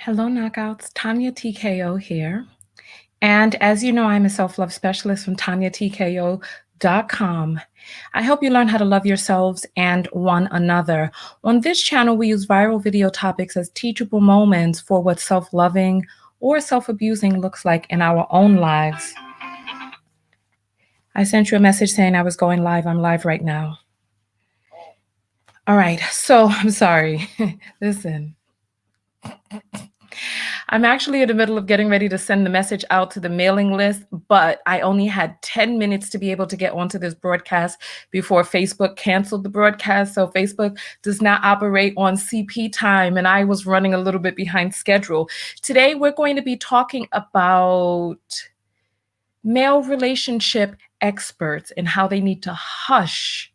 Hello, Knockouts. Tanya TKO here. And as you know, I'm a self-love specialist from TanyaTKO.com. I help you learn how to love yourselves and one another. On this channel, we use viral video topics as teachable moments for what self-loving or self-abusing looks like in our own lives. I sent you a message saying I was going live. I'm live right now. All right, so I'm sorry. Listen. I'm actually in the middle of getting ready to send the message out to the mailing list, but I only had 10 minutes to be able to get onto this broadcast before Facebook canceled the broadcast. So Facebook does not operate on CP time, and I was running a little bit behind schedule. Today, we're going to be talking about male relationship experts and how they need to hush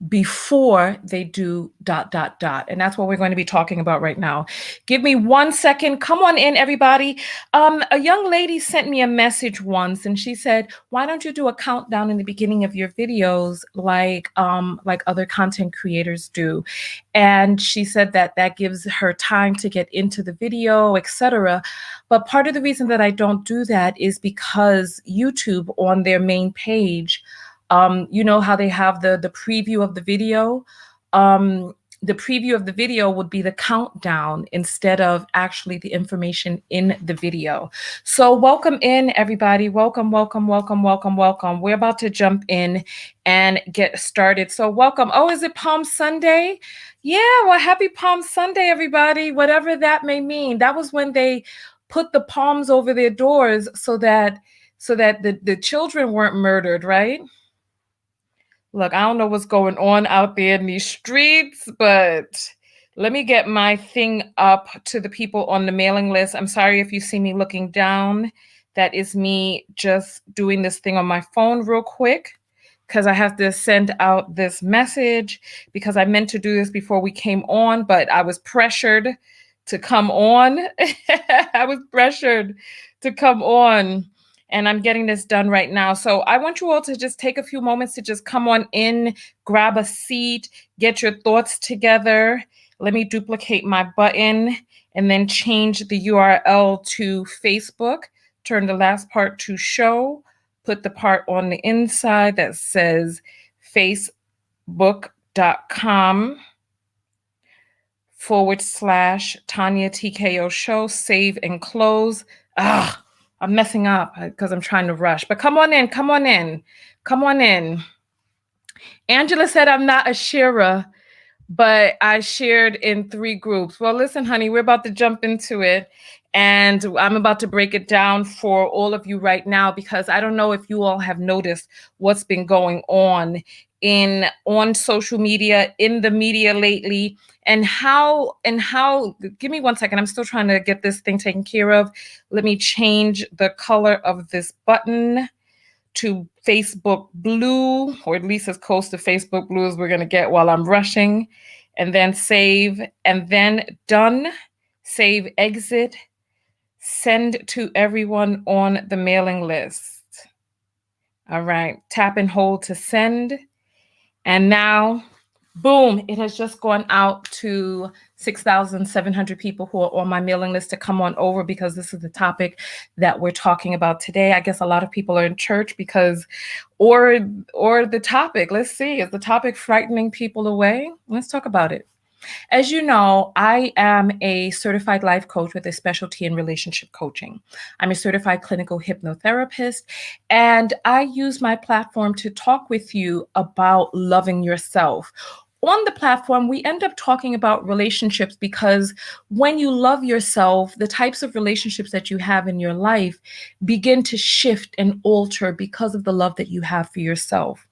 before they do ... And that's what we're going to be talking about right now. Give me 1 second. Come on in, everybody. A young lady sent me a message once, and she said, why don't you do a countdown in the beginning of your videos like other content creators do? And she said that gives her time to get into the video, etc. But part of the reason that I don't do that is because YouTube on their main page, you know how they have the preview of the video? The preview of the video would be the countdown instead of actually the information in the video. So welcome in, everybody. Welcome, welcome, welcome, welcome, welcome. We're about to jump in and get started. So welcome. Oh, is it Palm Sunday? Yeah, well, happy Palm Sunday, everybody, whatever that may mean. That was when they put the palms over their doors so that the children weren't murdered, right? Look, I don't know what's going on out there in these streets, but let me get my thing up to the people on the mailing list. I'm sorry if you see me looking down. That is me just doing this thing on my phone real quick because I have to send out this message because I meant to do this before we came on, but I was pressured to come on. I was pressured to come on. And I'm getting this done right now. So I want you all to just take a few moments to just come on in, grab a seat, get your thoughts together. Let me duplicate my button and then change the URL to Facebook. Turn the last part to show. Put the part on the inside that says facebook.com/Tanya TKO show. Save and close. I'm messing up because I'm trying to rush, but come on in, come on in, come on in. Angela said I'm not a sharer, but I shared in 3 groups. Well, listen, honey, we're about to jump into it, and I'm about to break it down for all of you right now because I don't know if you all have noticed what's been going on social media, in the media lately, and how give me 1 second. I'm still trying to get this thing taken care of. Let me change the color of this button to Facebook blue, or at least as close to Facebook blue as we're going to get while I'm rushing, and then save, and then done, save, exit, send to everyone on the mailing list. All right, tap and hold to send. And now, boom, it has just gone out to 6,700 people who are on my mailing list to come on over because this is the topic that we're talking about today. I guess a lot of people are in church because, or the topic, let's see, is the topic frightening people away? Let's talk about it. As you know, I am a certified life coach with a specialty in relationship coaching. I'm a certified clinical hypnotherapist, and I use my platform to talk with you about loving yourself. On the platform, we end up talking about relationships because when you love yourself, the types of relationships that you have in your life begin to shift and alter because of the love that you have for yourself.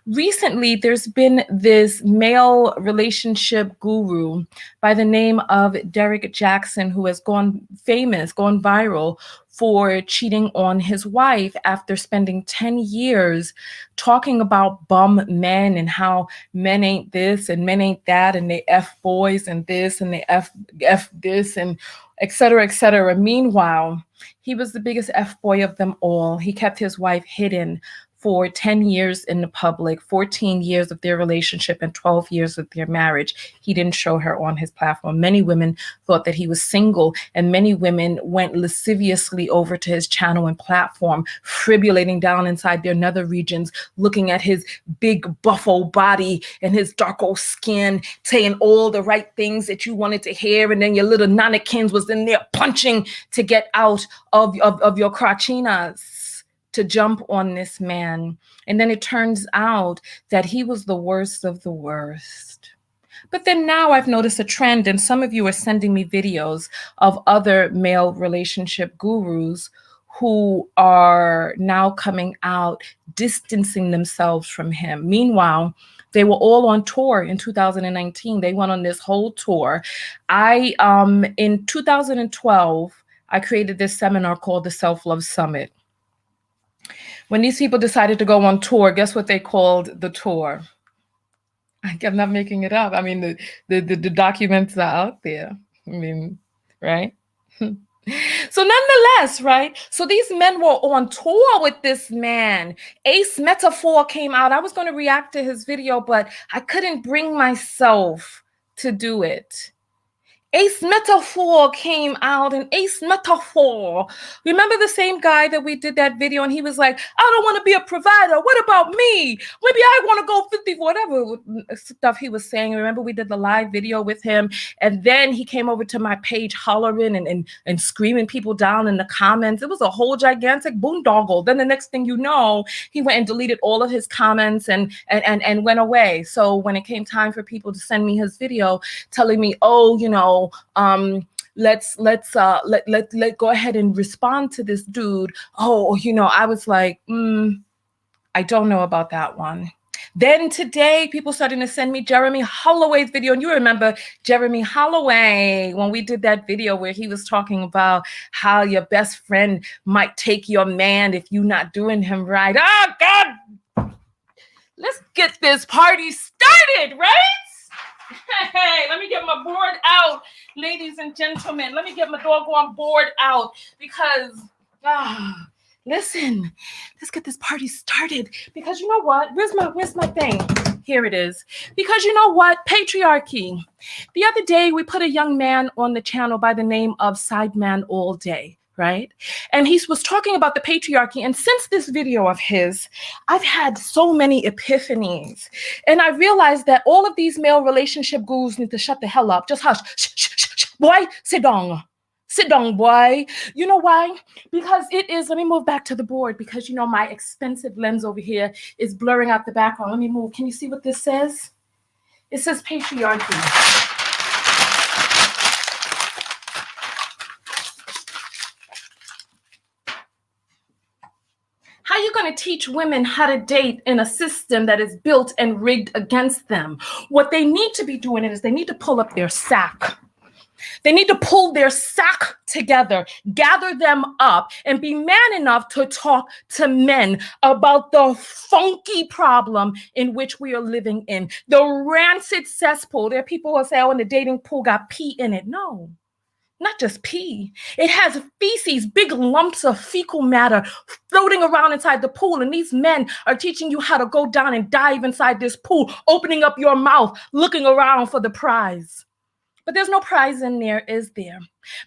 Recently, there's been this male relationship guru by the name of Derek Jackson, who has gone viral for cheating on his wife after spending 10 years talking about bum men and how men ain't this and men ain't that and they F boys and this and they F this and et cetera, et cetera. Meanwhile, he was the biggest F boy of them all. He kept his wife hidden for 10 years in the public, 14 years of their relationship, and 12 years of their marriage. He didn't show her on his platform. Many women thought that he was single, and many women went lasciviously over to his channel and platform, fribulating down inside their nether regions, looking at his big buffo body and his darko skin, saying all the right things that you wanted to hear, and then your little nanakins was in there punching to get out of your crachinas to jump on this man. And then it turns out that he was the worst of the worst. But then now I've noticed a trend, and some of you are sending me videos of other male relationship gurus who are now coming out, distancing themselves from him. Meanwhile, they were all on tour in 2019. They went on this whole tour. In 2012, I created this seminar called the Self-Love Summit. When these people decided to go on tour, guess what they called the tour? I'm not making it up. I mean, the documents are out there. I mean, right? So nonetheless, right? So these men were on tour with this man. Ace Metaphor came out. I was going to react to his video, but I couldn't bring myself to do it. Ace Metaphor came out, and Ace Metaphor, remember the same guy that we did that video, and he was like, I don't want to be a provider. What about me? Maybe I want to go 50, whatever stuff he was saying. Remember we did the live video with him, and then he came over to my page hollering and screaming people down in the comments. It was a whole gigantic boondoggle. Then the next thing you know, he went and deleted all of his comments and went away. So when it came time for people to send me his video telling me, oh, you know, let's go ahead and respond to this dude. Oh, you know, I was like, I don't know about that one. Then today, people starting to send me Jeremy Holloway's video. And you remember Jeremy Holloway when we did that video where he was talking about how your best friend might take your man if you're not doing him right. Oh, God. Let's get this party started, right? Hey, let me get my board out, ladies and gentlemen. Let me get my doggone board out because, listen, let's get this party started. Because you know what? Where's my thing? Here it is. Because you know what? Patriarchy. The other day, we put a young man on the channel by the name of Sideman All Day. Right? And he was talking about the patriarchy. And since this video of his, I've had so many epiphanies. And I realized that all of these male relationship gurus need to shut the hell up. Just hush. Shh, shh, shh, shh. Boy, sit down. Sit down, boy. You know why? Because it is, let me move back to the board because, you know, my expensive lens over here is blurring out the background. Let me move. Can you see what this says? It says patriarchy. How are you going to teach women how to date in a system that is built and rigged against them? What they need to be doing is they need to pull up their sack. They need to pull their sack together, gather them up, and be man enough to talk to men about the funky problem in which we are living in. The rancid cesspool. There are people who say, oh, and the dating pool got pee in it. No. Not just pee. It has feces, big lumps of fecal matter floating around inside the pool. And these men are teaching you how to go down and dive inside this pool, opening up your mouth, looking around for the prize. But there's no prize in there, is there?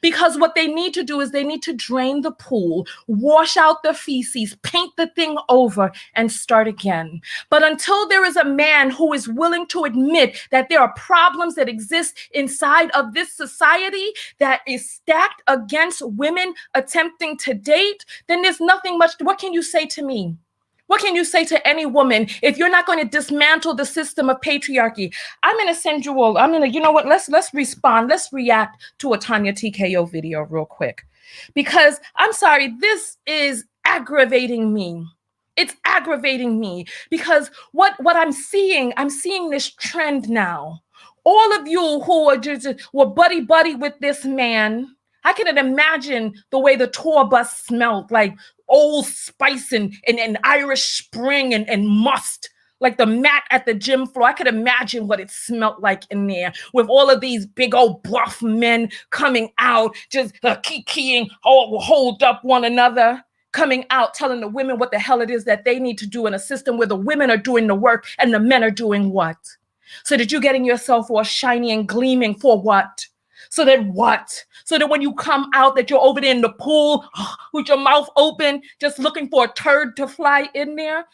Because what they need to do is they need to drain the pool, wash out the feces, paint the thing over, and start again. But until there is a man who is willing to admit that there are problems that exist inside of this society that is stacked against women attempting to date, then there's nothing much. What can you say to me? What can you say to any woman if you're not going to dismantle the system of patriarchy? I'm going to send you all, you know what, let's respond. Let's react to a Tanya TKO video real quick. Because I'm sorry, this is aggravating me. It's aggravating me because what I'm seeing this trend now. All of you who are were buddy with this man, I can imagine the way the tour bus smelled, like Old Spice and Irish Spring and must, like the mat at the gym floor. I could imagine what it smelled like in there with all of these big old bluff men coming out, just kikiing, hold up one another. coming out telling the women what the hell it is that they need to do in a system where the women are doing the work and the men are doing what? So that you're getting yourself all shiny and gleaming for what? So that what? So that when you come out that you're over there in the pool with your mouth open, just looking for a turd to fly in there.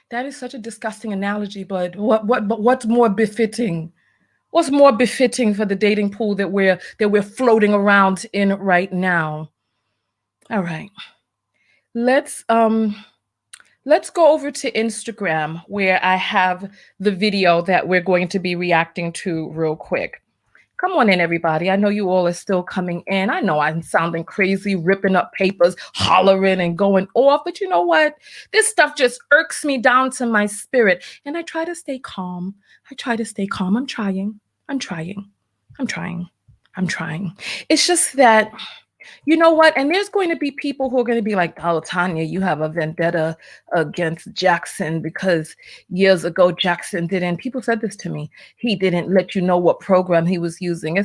That is such a disgusting analogy, but what's more befitting? What's more befitting for the dating pool that we're floating around in right now? All right. Let's go over to Instagram where I have the video that we're going to be reacting to real quick. Come on in, everybody. I know you all are still coming in. I know I'm sounding crazy, ripping up papers, hollering and going off, but you know what? This stuff just irks me down to my spirit. And I try to stay calm. I'm trying. It's just that, you know what? And there's going to be people who are going to be like, oh, Tanya, you have a vendetta against Jackson because years ago Jackson didn't. People said this to me. He didn't let you know what program he was using.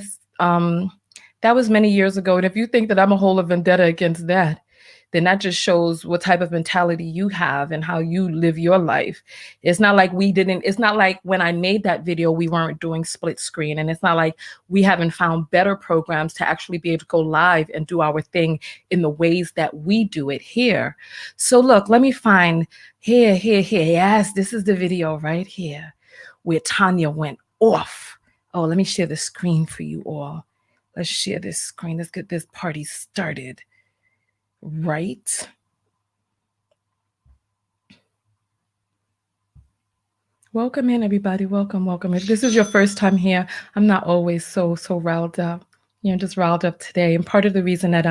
That was many years ago. And if you think that I'm a hold a vendetta against that, then that just shows what type of mentality you have and how you live your life. It's not like it's not like when I made that video, we weren't doing split screen. And it's not like we haven't found better programs to actually be able to go live and do our thing in the ways that we do it here. So look, let me find here. Yes, this is the video right here where Tanya went off. Oh, let me share the screen for you all. Let's share this screen. Let's get this party started. Right. Welcome in, everybody. Welcome. If this is your first time here, I'm not always so riled up. You know, just riled up today. And part of the reason that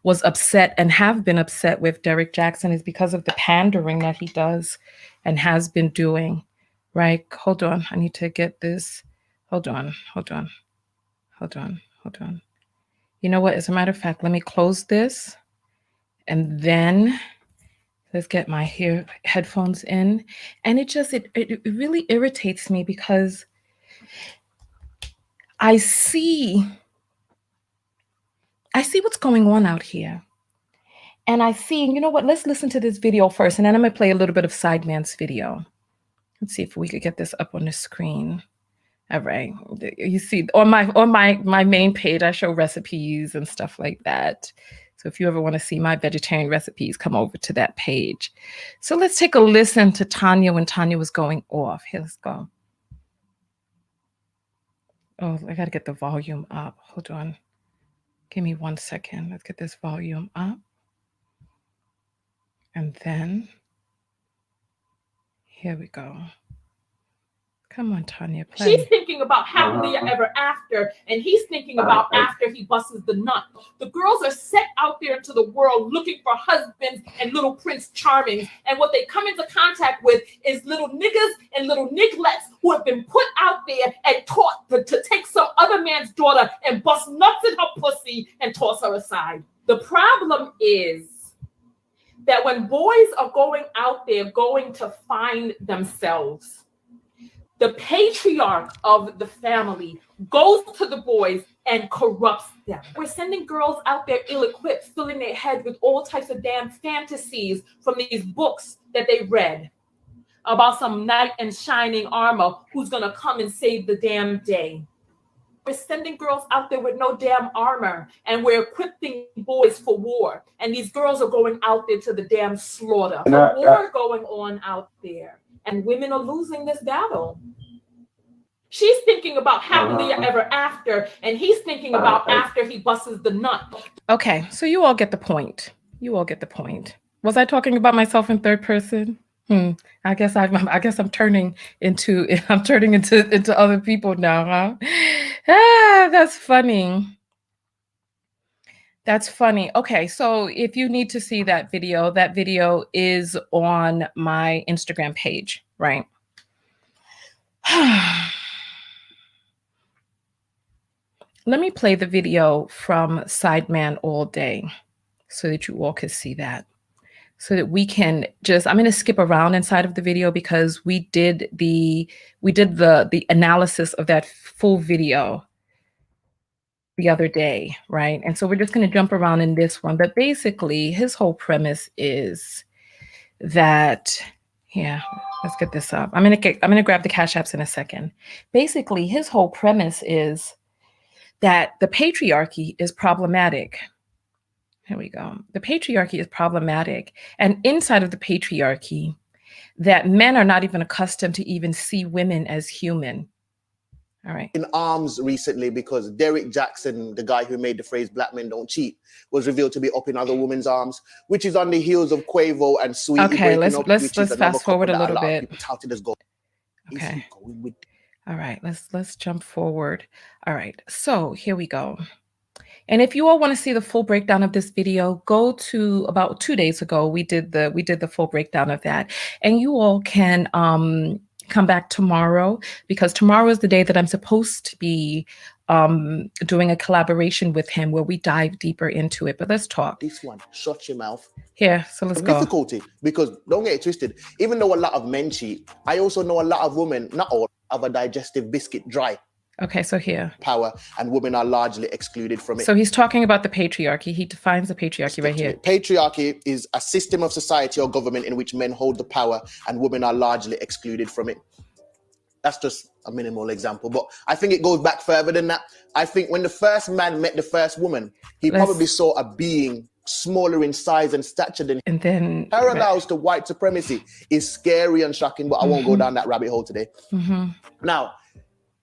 was upset and have been upset with Derrick Jackson is because of the pandering that he does and has been doing. Right. Hold on. I need to get this. Hold on. You know what? As a matter of fact, let me close this. And then let's get my headphones in. And it really irritates me because I see what's going on out here. And I see, you know what, let's listen to this video first. And then I'm going to play a little bit of Sideman's video. Let's see if we could get this up on the screen. All right. You see, on my main page, I show recipes and stuff like that. So if you ever want to see my vegetarian recipes, come over to that page. So let's take a listen to Tanya when Tanya was going off. Here, let's go. Oh, I got to get the volume up. Hold on. Give me 1 second. Let's get this volume up. And then, here we go. Come on, Tanya, play. She's thinking about happily ever after, and he's thinking about after he busts the nut. The girls are set out there into the world looking for husbands and little Prince Charmings, and what they come into contact with is little niggas and little nigglets who have been put out there and taught to take some other man's daughter and bust nuts in her pussy and toss her aside. The problem is that when boys are going out there going to find themselves, the patriarch of the family goes to the boys and corrupts them. We're sending girls out there ill-equipped, filling their head with all types of damn fantasies from these books that they read about some knight in shining armor who's gonna come and save the damn day. We're sending girls out there with no damn armor, and we're equipping boys for war. And these girls are going out there to the damn slaughter. The war going on out there. And women are losing this battle. She's thinking about happily ever after, and he's thinking about after he busts the nut. Okay, so you all get the point. Was I talking about myself in third person? I guess I'm turning into other people now, huh? That's funny. Okay, so if you need to see that video is on my Instagram page, right? Let me play the video from Sideman all day so that you all can see that. So that we can I'm going to skip around inside of the video because we did the analysis of that full video the other day, right? And so we're just going to jump around in this one. But basically, his whole premise is that, yeah, let's get this up. I'm gonna grab the Cash Apps in a second. Basically, his whole premise is that the patriarchy is problematic. Here we go. The patriarchy is problematic. And inside of the patriarchy, that men are not even accustomed to even see women as human. All right. In arms recently because Derek Jackson, the guy who made the phrase "Black men don't cheat," was revealed to be up in other women's arms, which is on the heels of Quavo and Sweetie Okay, breaking up. let's fast forward a little bit. People touted as gold. Okay. All right, let's jump forward. All right, so here we go. And if you all want to see the full breakdown of this video, go to about 2 days ago. We did the full breakdown of that, and you all can come back tomorrow, because tomorrow is the day that I'm supposed to be doing a collaboration with him where we dive deeper into it. But let's talk. This one, shut your mouth. Yeah, so let's go. Difficulty, because don't get it twisted. Even though a lot of men cheat, I also know a lot of women, not all, have a digestive biscuit dry. Okay, so here. Power, and women are largely excluded from it. So he's talking about the patriarchy. He defines the patriarchy right here. Patriarchy is a system of society or government in which men hold the power and women are largely excluded from it. That's just a minimal example, but I think it goes back further than that. I think when the first man met the first woman, he probably saw a being smaller in size and stature than him. And then parallels to white supremacy is scary and shocking, but I won't go down that rabbit hole today. Now,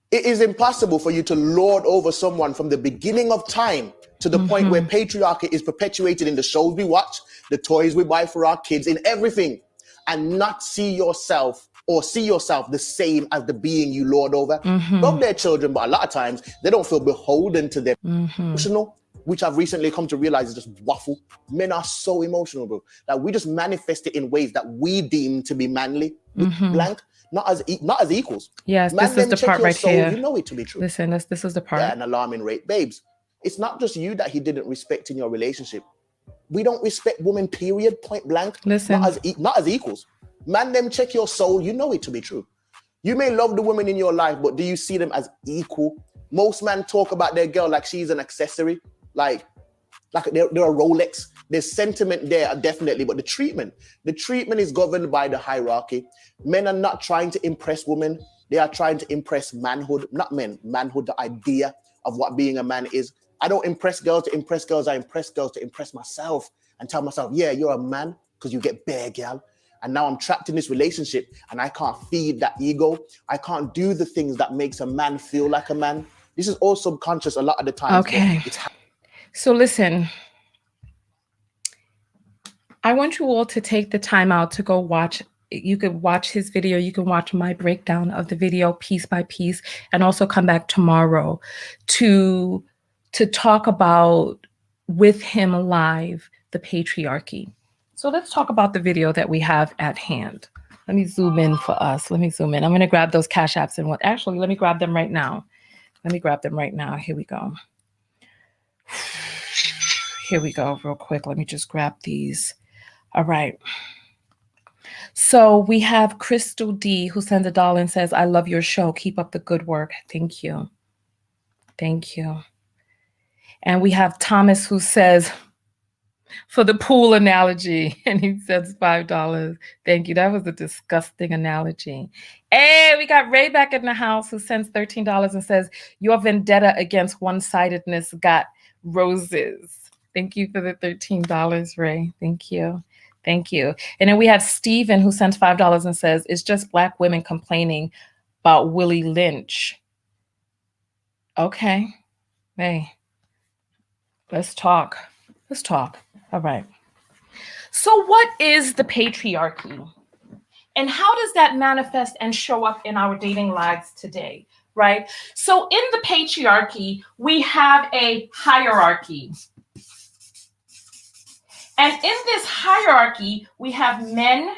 it is impossible for you to lord over someone from the beginning of time to the point where patriarchy is perpetuated in the shows we watch, the toys we buy for our kids, in everything, and not see yourself or see yourself the same as the being you lord over. Love their children, but a lot of times they don't feel beholden to them. Emotional, which I've recently come to realize is just waffle. Men are so emotional, bro. Like we just manifest it in ways that we deem to be manly, blank. Not as equals. Yes, man, this is the part right soul, here. You know it to be true. Listen, this is the part. Yeah, an alarming rate. Babes, it's not just you that he didn't respect in your relationship. We don't respect women, period, point blank. Listen. Not as equals. Man, them check your soul. You know it to be true. You may love the women in your life, but do you see them as equal? Most men talk about their girl like she's an accessory. Like they're a Rolex. There's sentiment there, definitely, but the treatment is governed by the hierarchy. Men are not trying to impress women. They are trying to impress manhood, not men, manhood, the idea of what being a man is. I don't impress girls to impress girls. I impress girls to impress myself and tell myself, yeah, you're a man because you get bare, gal. And now I'm trapped in this relationship and I can't feed that ego. I can't do the things that makes a man feel like a man. This is all subconscious a lot of the time. Okay. So listen, I want you all to take the time out to go watch. You could watch his video. You can watch my breakdown of the video piece by piece, and also come back tomorrow to talk about with him live the patriarchy. So let's talk about the video that we have at hand. Let me zoom in for us. Let me zoom in. I'm going to grab those Cash Apps and actually, let me grab them right now. Here we go. Here we go, real quick. Let me just grab these. All right. So we have Crystal D, who sends $1 and says, I love your show. Keep up the good work. Thank you. Thank you. And we have Thomas, who says, for the pool analogy, and he says $5. Thank you. That was a disgusting analogy. Hey, we got Ray back in the house, who sends $13 and says, your vendetta against one-sidedness got roses. Thank you for the $13, Ray. Thank you. Thank you. And then we have Steven, who sends $5 and says, it's just Black women complaining about Willie Lynch. Okay. Hey, let's talk. Let's talk. All right. So what is the patriarchy? And how does that manifest and show up in our dating lives today, right? So in the patriarchy, we have a hierarchy. And in this hierarchy, we have men.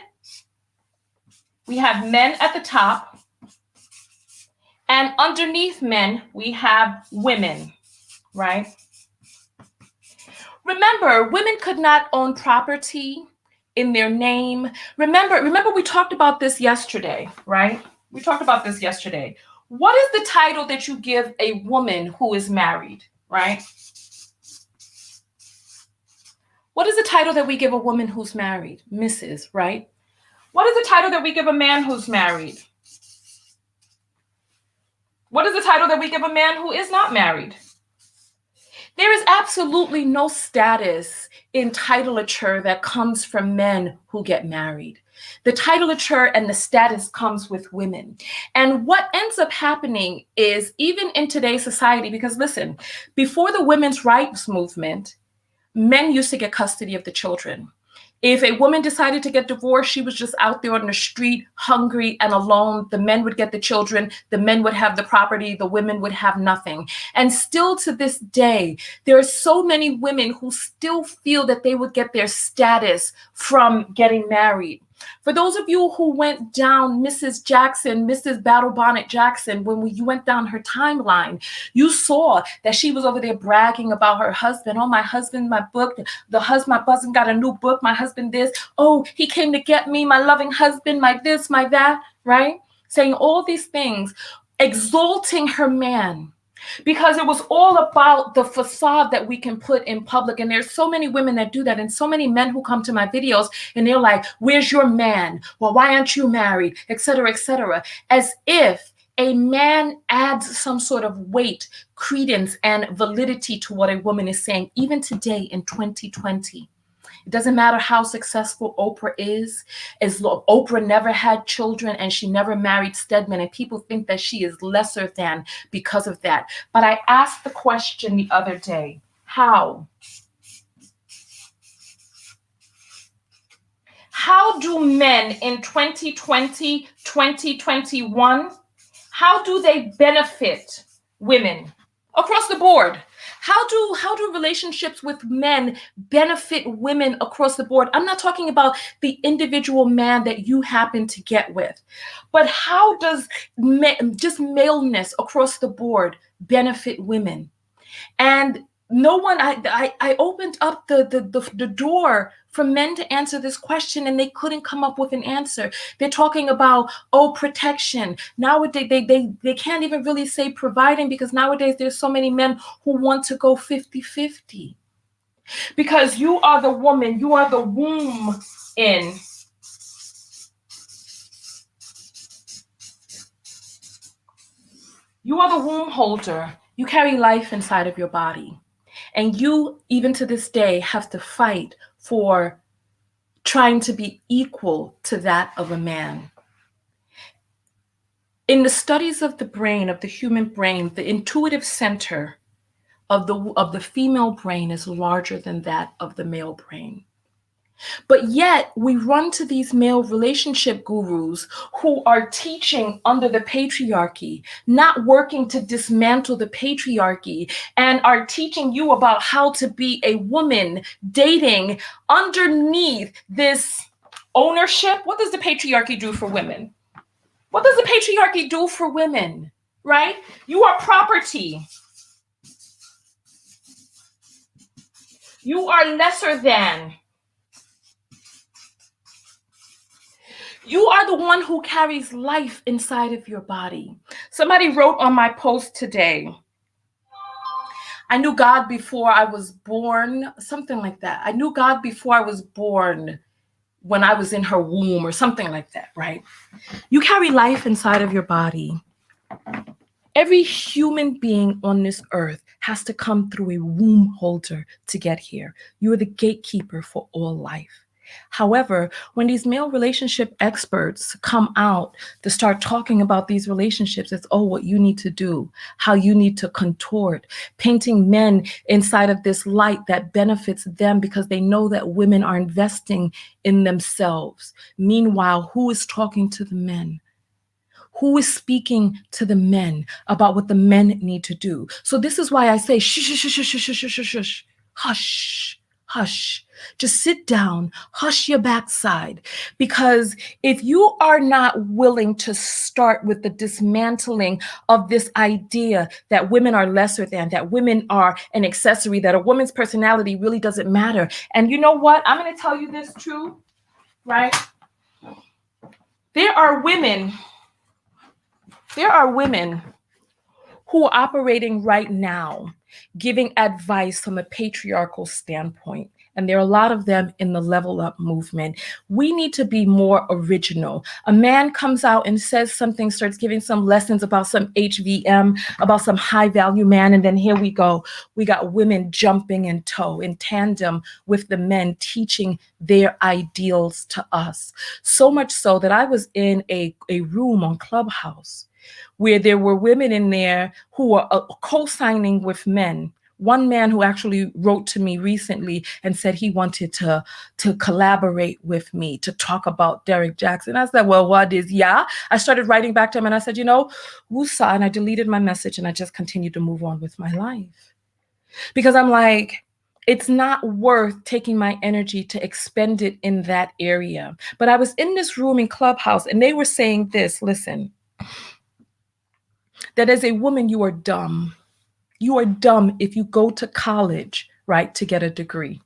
We have men at the top. And underneath men, we have women, right? Remember, women could not own property in their name. Remember, we talked about this yesterday, right? We talked about this yesterday. What is the title that you give a woman who is married? right? What is the title that we give a woman who's married? Mrs., right? What is the title that we give a man who's married? What is the title that we give a man who is not married? There is absolutely no status in titulature that comes from men who get married. The titulature and the status comes with women. And what ends up happening is, even in today's society, because listen, before the women's rights movement, men used to get custody of the children. If a woman decided to get divorced, she was just out there on the street, hungry and alone. The men would get the children, the men would have the property, the women would have nothing. And still to this day, there are so many women who still feel that they would get their status from getting married. For those of you who went down Mrs. Jackson, Mrs. Battle Bonnet Jackson, when you went down her timeline, you saw that she was over there bragging about her husband. Oh, my husband, my book, my husband got a new book, my husband this. Oh, he came to get me, my loving husband, my this, my that, right? Saying all these things, exalting her man. Because it was all about the facade that we can put in public. And there's so many women that do that, and so many men who come to my videos and they're like, where's your man? Well, why aren't you married? Et cetera, as if a man adds some sort of weight, credence, and validity to what a woman is saying, even today in 2020. It doesn't matter how successful Oprah is, as Oprah never had children and she never married Stedman, and people think that she is lesser than because of that. But I asked the question the other day, how? How do men in 2020, 2021, how do they benefit women across the board? How do relationships with men benefit women across the board? I'm not talking about the individual man that you happen to get with, but how does just maleness across the board benefit women? And no one, I opened up the door for men to answer this question, and they couldn't come up with an answer. They're talking about, oh, protection. Nowadays, they can't even really say providing, because nowadays there's so many men who want to go 50-50. Because you are the woman, you are the womb in. You are the womb holder. You carry life inside of your body. And you, even to this day, have to fight for trying to be equal to that of a man. In the studies of the brain, of the human brain, the intuitive center of the female brain is larger than that of the male brain. But yet we run to these male relationship gurus who are teaching under the patriarchy, not working to dismantle the patriarchy, and are teaching you about how to be a woman dating underneath this ownership. What does the patriarchy do for women? What does the patriarchy do for women, right? You are property. You are lesser than. You are the one who carries life inside of your body. Somebody wrote on my post today, I knew God before I was born, something like that. I knew God before I was born, when I was in her womb, or something like that, right? You carry life inside of your body. Every human being on this earth has to come through a womb holder to get here. You are the gatekeeper for all life. However, when these male relationship experts come out to start talking about these relationships, it's, oh, what you need to do, how you need to contort, painting men inside of this light that benefits them because they know that women are investing in themselves. Meanwhile, who is talking to the men? Who is speaking to the men about what the men need to do? So this is why I say, shush, shush, shush, shush, shush, shush, shush, hush. Hush, just sit down, hush your backside. Because if you are not willing to start with the dismantling of this idea that women are lesser than, that women are an accessory, that a woman's personality really doesn't matter. And you know what? I'm going to tell you this too, right? There are women who are operating right now giving advice from a patriarchal standpoint. And there are a lot of them in the Level Up movement. We need to be more original. A man comes out and says something, starts giving some lessons about some HVM, about some high value man. And then here we go. We got women jumping in tow, in tandem with the men, teaching their ideals to us. So much so that I was in a room on Clubhouse where there were women in there who were co-signing with men. One man who actually wrote to me recently and said he wanted to collaborate with me to talk about Derek Jackson. I said, well, what is, yeah? I started writing back to him and I said, you know, woosah, and I deleted my message and I just continued to move on with my life. Because I'm like, it's not worth taking my energy to expend it in that area. But I was in this room in Clubhouse and they were saying this, listen, that as a woman, you are dumb. You are dumb if you go to college, right, to get a degree.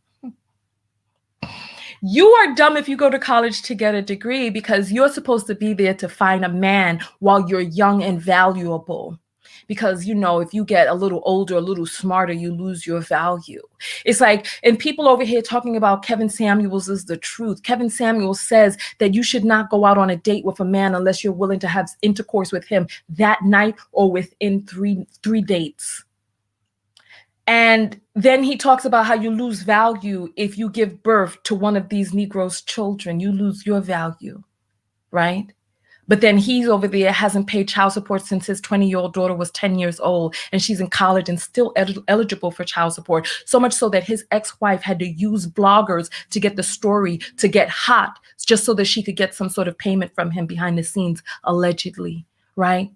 You are dumb if you go to college to get a degree because you're supposed to be there to find a man while you're young and valuable. Because, you know, if you get a little older, a little smarter, you lose your value. It's like, and people over here talking about Kevin Samuels is the truth. Kevin Samuels says that you should not go out on a date with a man unless you're willing to have intercourse with him that night or within three dates. And then he talks about how you lose value if you give birth to one of these Negroes' children. You lose your value, right? But then he's over there, hasn't paid child support since his 20-year-old daughter was 10 years old, and she's in college and still eligible for child support. So much so that his ex-wife had to use bloggers to get the story to get hot, just so that she could get some sort of payment from him behind the scenes, allegedly, right?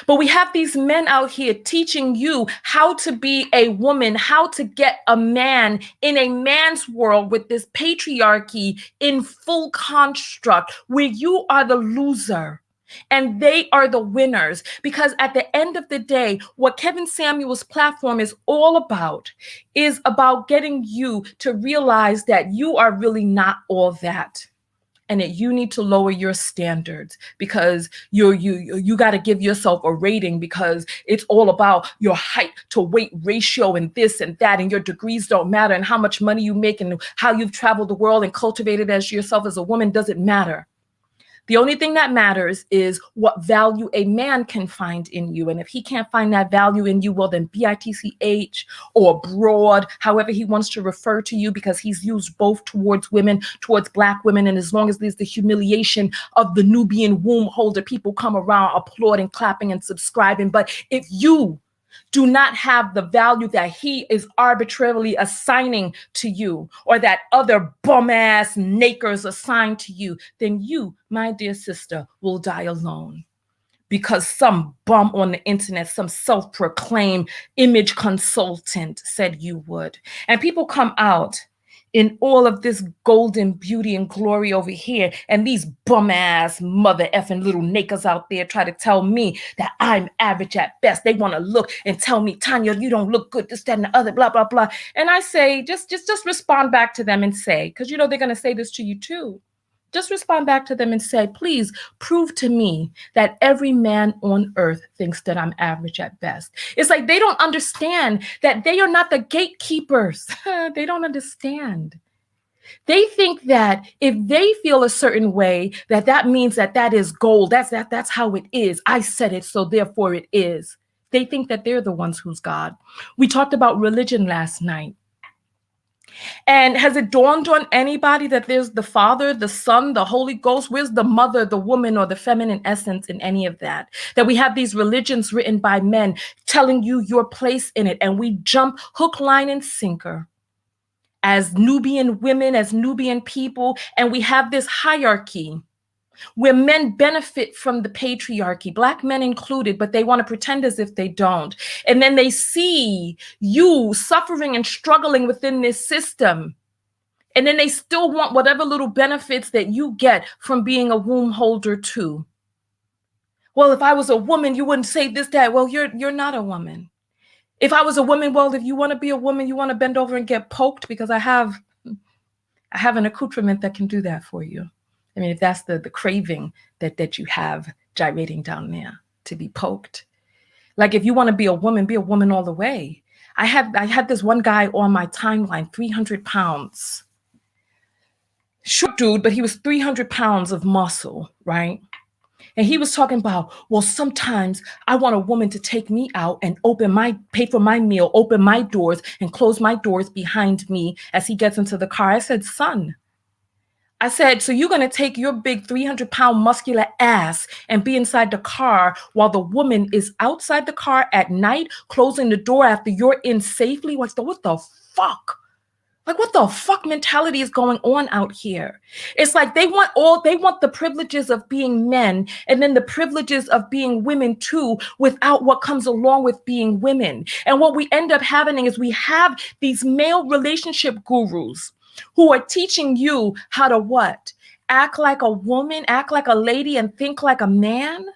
But we have these men out here teaching you how to be a woman, how to get a man in a man's world with this patriarchy in full construct where you are the loser and they are the winners. Because at the end of the day, what Kevin Samuels' platform is all about is about getting you to realize that you are really not all that. And that you need to lower your standards because you got to give yourself a rating because it's all about your height to weight ratio and this and that, and your degrees don't matter, and how much money you make and how you've traveled the world and cultivated as yourself as a woman doesn't matter. The only thing that matters is what value a man can find in you. And if he can't find that value in you, well, then bitch or broad, however he wants to refer to you, because he's used both towards women, towards Black women. And as long as there's the humiliation of the Nubian womb holder, people come around applauding, clapping, and subscribing. But if you do not have the value that he is arbitrarily assigning to you, or that other bum-ass nakers assign to you, then you, my dear sister, will die alone. Because some bum on the internet, some self-proclaimed image consultant said you would. And people come out in all of this golden beauty and glory over here, and these bum-ass mother effing little nakers out there try to tell me that I'm average at best. They want to look and tell me, Tanya, you don't look good, this, that, and the other, blah, blah, blah. And I say, just respond back to them and say, because you know they're going to say this to you too. Just respond back to them and say, please prove to me that every man on earth thinks that I'm average at best. It's like they don't understand that they are not the gatekeepers. They don't understand. They think that if they feel a certain way, that means that is gold. That's how it is. I said it, so therefore it is. They think that they're the ones who's God. We talked about religion last night. And has it dawned on anybody that there's the Father, the Son, the Holy Ghost? Where's the mother, the woman, or the feminine essence in any of that? That we have these religions written by men telling you your place in it, and we jump hook, line, and sinker as Nubian women, as Nubian people, and we have this hierarchy where men benefit from the patriarchy, Black men included, but they want to pretend as if they don't. And then they see you suffering and struggling within this system. And then they still want whatever little benefits that you get from being a womb holder too. Well, if I was a woman, you wouldn't say this, that. Well, you're not a woman. If I was a woman, well, if you want to be a woman, you want to bend over and get poked, because I have an accoutrement that can do that for you. I mean, if that's the craving that you have gyrating down there to be poked. Like if you want to be a woman all the way. I had this one guy on my timeline, 300 pounds. Short dude, but he was 300 pounds of muscle, right? And he was talking about, well, sometimes I want a woman to take me out and pay for my meal, open my doors and close my doors behind me as he gets into the car. I said, son, I said, so you're going to take your big 300-pound muscular ass and be inside the car while the woman is outside the car at night, closing the door after you're in safely? What the fuck? Like, what the fuck mentality is going on out here? It's like they want the privileges of being men and then the privileges of being women too, without what comes along with being women. And what we end up having is we have these male relationship gurus who are teaching you how to what? Act like a woman, act like a lady, and think like a man?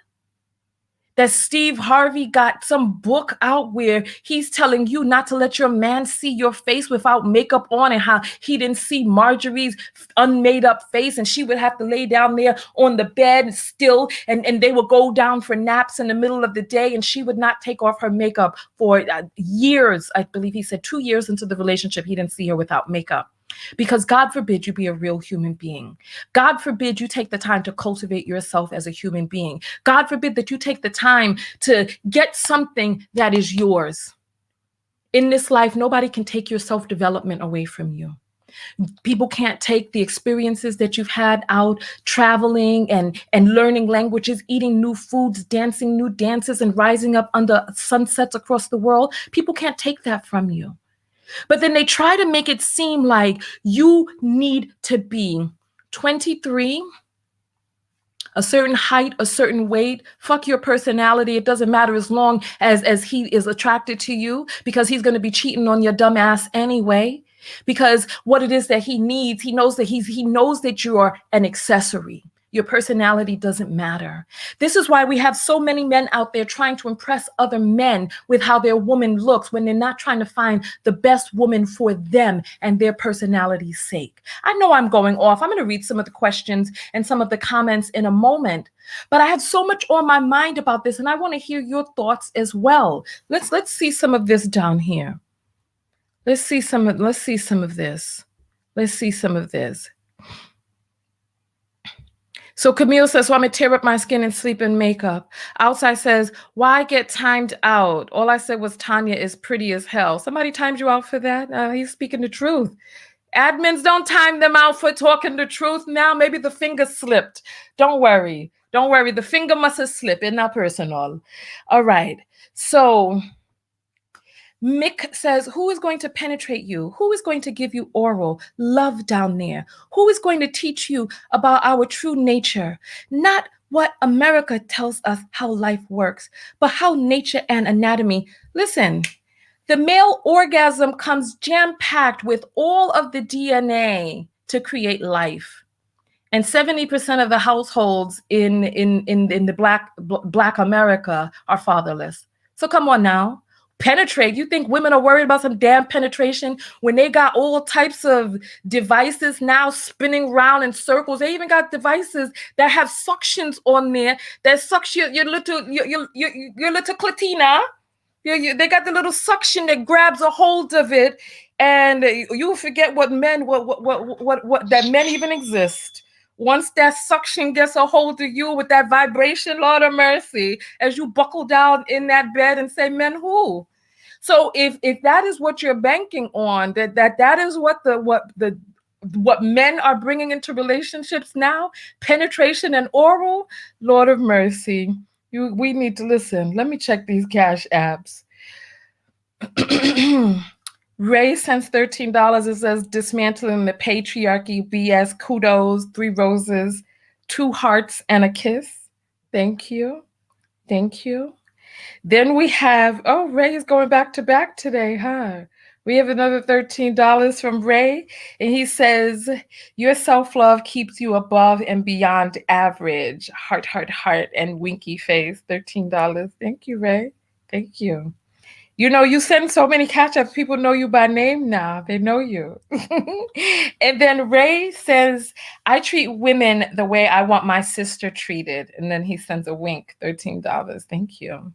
That Steve Harvey got some book out where he's telling you not to let your man see your face without makeup on, and how he didn't see Marjorie's unmade up face and she would have to lay down there on the bed still, and they would go down for naps in the middle of the day and she would not take off her makeup for years. I believe he said 2 years into the relationship, he didn't see her without makeup. Because God forbid you be a real human being. God forbid you take the time to cultivate yourself as a human being. God forbid that you take the time to get something that is yours. In this life, nobody can take your self-development away from you. People can't take the experiences that you've had out traveling and learning languages, eating new foods, dancing new dances, and rising up under sunsets across the world. People can't take that from you. But then they try to make it seem like you need to be 23, a certain height, a certain weight. Fuck your personality. It doesn't matter as long as he is attracted to you, because he's going to be cheating on your dumb ass anyway. Because what it is that he needs, he knows that you are an accessory. Your personality doesn't matter. This is why we have so many men out there trying to impress other men with how their woman looks, when they're not trying to find the best woman for them and their personality's sake. I know I'm going off. I'm going to read some of the questions and some of the comments in a moment, but I have so much on my mind about this, and I want to hear your thoughts as well. Let's see some of this down here. Let's see some of this. Let's see some of this. So Camille says, so I'm going to tear up my skin and sleep in makeup. Outside says, why get timed out? All I said was Tanya is pretty as hell. Somebody timed you out for that? He's speaking the truth. Admins don't time them out for talking the truth. Now maybe the finger slipped. Don't worry. Don't worry. The finger must have slipped. It's not personal. All right. So Mick says, who is going to penetrate you? Who is going to give you oral love down there? Who is going to teach you about our true nature? Not what America tells us how life works, but how nature and anatomy. Listen, the male orgasm comes jam-packed with all of the DNA to create life. And 70% of the households in the Black America are fatherless. So come on now. Penetrate. You think women are worried about some damn penetration when they got all types of devices now spinning around in circles? They even got devices that have suctions on there that sucks your little clitina. They got the little suction that grabs a hold of it, and you forget what that men even exist. Once that suction gets a hold of you with that vibration, Lord of mercy, as you buckle down in that bed and say, men who? So if that is what you're banking on, that is what men are bringing into relationships now, penetration and oral, Lord of mercy, we need to listen. Let me check these cash apps. Ray sends $13. It says, dismantling the patriarchy, BS, kudos, 3 roses, 2 hearts, and a kiss. Thank you. Thank you. Then we have, oh, Ray is going back to back today, huh? We have another $13 from Ray, and he says, your self-love keeps you above and beyond average. Heart, heart, heart, and winky face, $13. Thank you, Ray. Thank you. You know, you send so many cash apps, people know you by name now. They know you. And then Ray says, I treat women the way I want my sister treated. And then he sends a wink, $13. Thank you.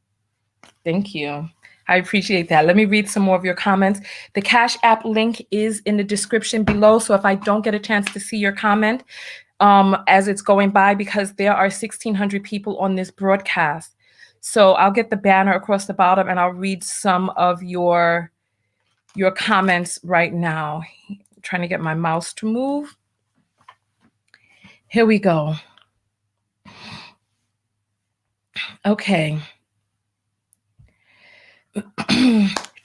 Thank you. I appreciate that. Let me read some more of your comments. The Cash App link is in the description below. So if I don't get a chance to see your comment as it's going by, because there are 1,600 people on this broadcast. So I'll get the banner across the bottom and I'll read some of your comments right now. I'm trying to get my mouse to move. Here we go. Okay.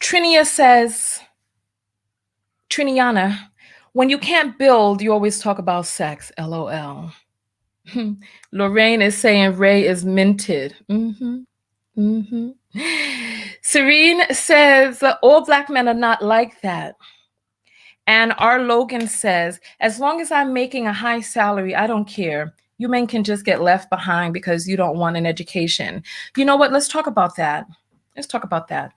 Trinia says, Triniana, when you can't build, you always talk about sex, LOL. Lorraine is saying Ray is minted. Serene says, all Black men are not like that. And R. Logan says, as long as I'm making a high salary, I don't care. You men can just get left behind because you don't want an education. You know what? Let's talk about that. Let's talk about that.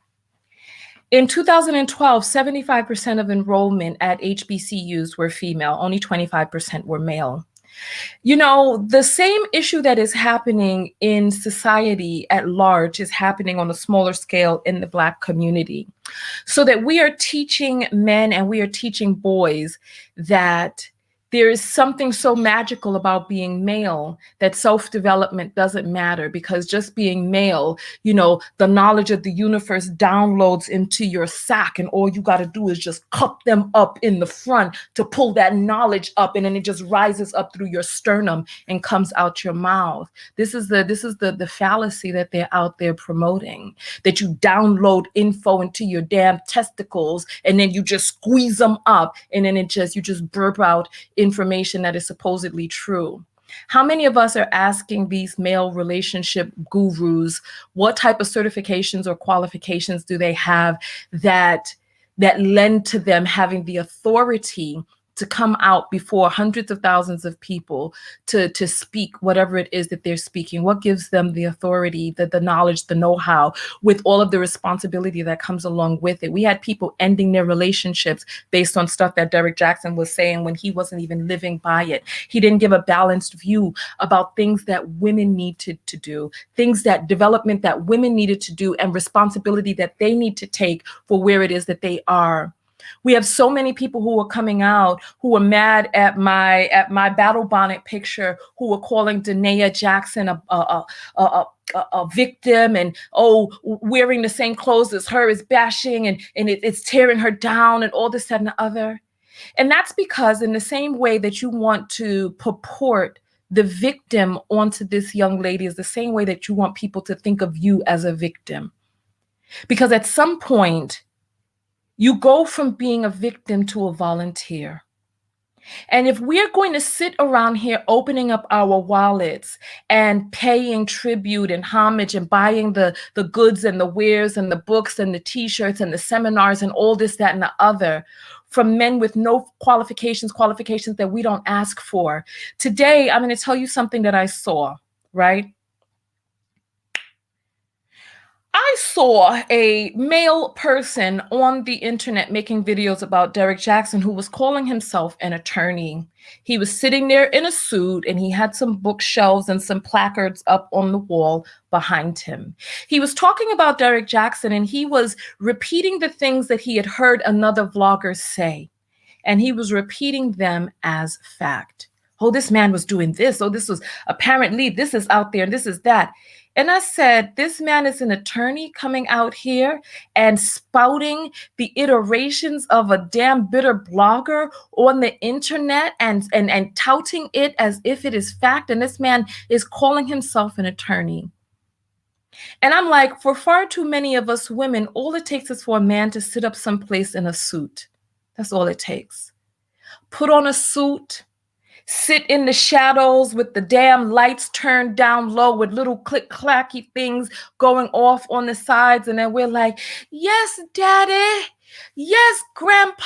In 2012, 75% of enrollment at HBCUs were female, only 25% were male. You know, the same issue that is happening in society at large is happening on a smaller scale in the Black community. So that we are teaching men and we are teaching boys that there is something so magical about being male that self-development doesn't matter, because just being male, you know, the knowledge of the universe downloads into your sack and all you got to do is just cup them up in the front to pull that knowledge up, and then it just rises up through your sternum and comes out your mouth. This is the fallacy that they're out there promoting, that you download info into your damn testicles and then you just squeeze them up and then you just burp out information that is supposedly true. How many of us are asking these male relationship gurus what type of certifications or qualifications do they have that lend to them having the authority to come out before hundreds of thousands of people to speak whatever it is that they're speaking? What gives them the authority, the knowledge, the know-how, with all of the responsibility that comes along with it? We had people ending their relationships based on stuff that Derek Jackson was saying when he wasn't even living by it. He didn't give a balanced view about things that women needed to do, things that development that women needed to do, and responsibility that they need to take for where it is that they are. We have so many people who are coming out who are mad at my battle bonnet picture, who are calling Danae Jackson a victim, and wearing the same clothes as her is bashing and it's tearing her down and all this, that, and the other. And that's because in the same way that you want to purport the victim onto this young lady is the same way that you want people to think of you as a victim. Because at some point, you go from being a victim to a volunteer. And if we're going to sit around here opening up our wallets and paying tribute and homage and buying the goods and the wares and the books and the t-shirts and the seminars and all this, that, and the other from men with no qualifications that we don't ask for. Today, I'm going to tell you something that I saw, right? I saw a male person on the internet making videos about Derek Jackson who was calling himself an attorney. He was sitting there in a suit and he had some bookshelves and some placards up on the wall behind him. He was talking about Derek Jackson and he was repeating the things that he had heard another vlogger say. And he was repeating them as fact. Oh, this man was doing this. Oh, this was apparently, this is out there and this is that. And I said, this man is an attorney coming out here and spouting the iterations of a damn bitter blogger on the internet and touting it as if it is fact. And this man is calling himself an attorney. And I'm like, for far too many of us women, all it takes is for a man to sit up someplace in a suit. That's all it takes. Put on a suit. Sit in the shadows with the damn lights turned down low with little click-clacky things going off on the sides. And then we're like, yes, daddy. Yes, grandpa.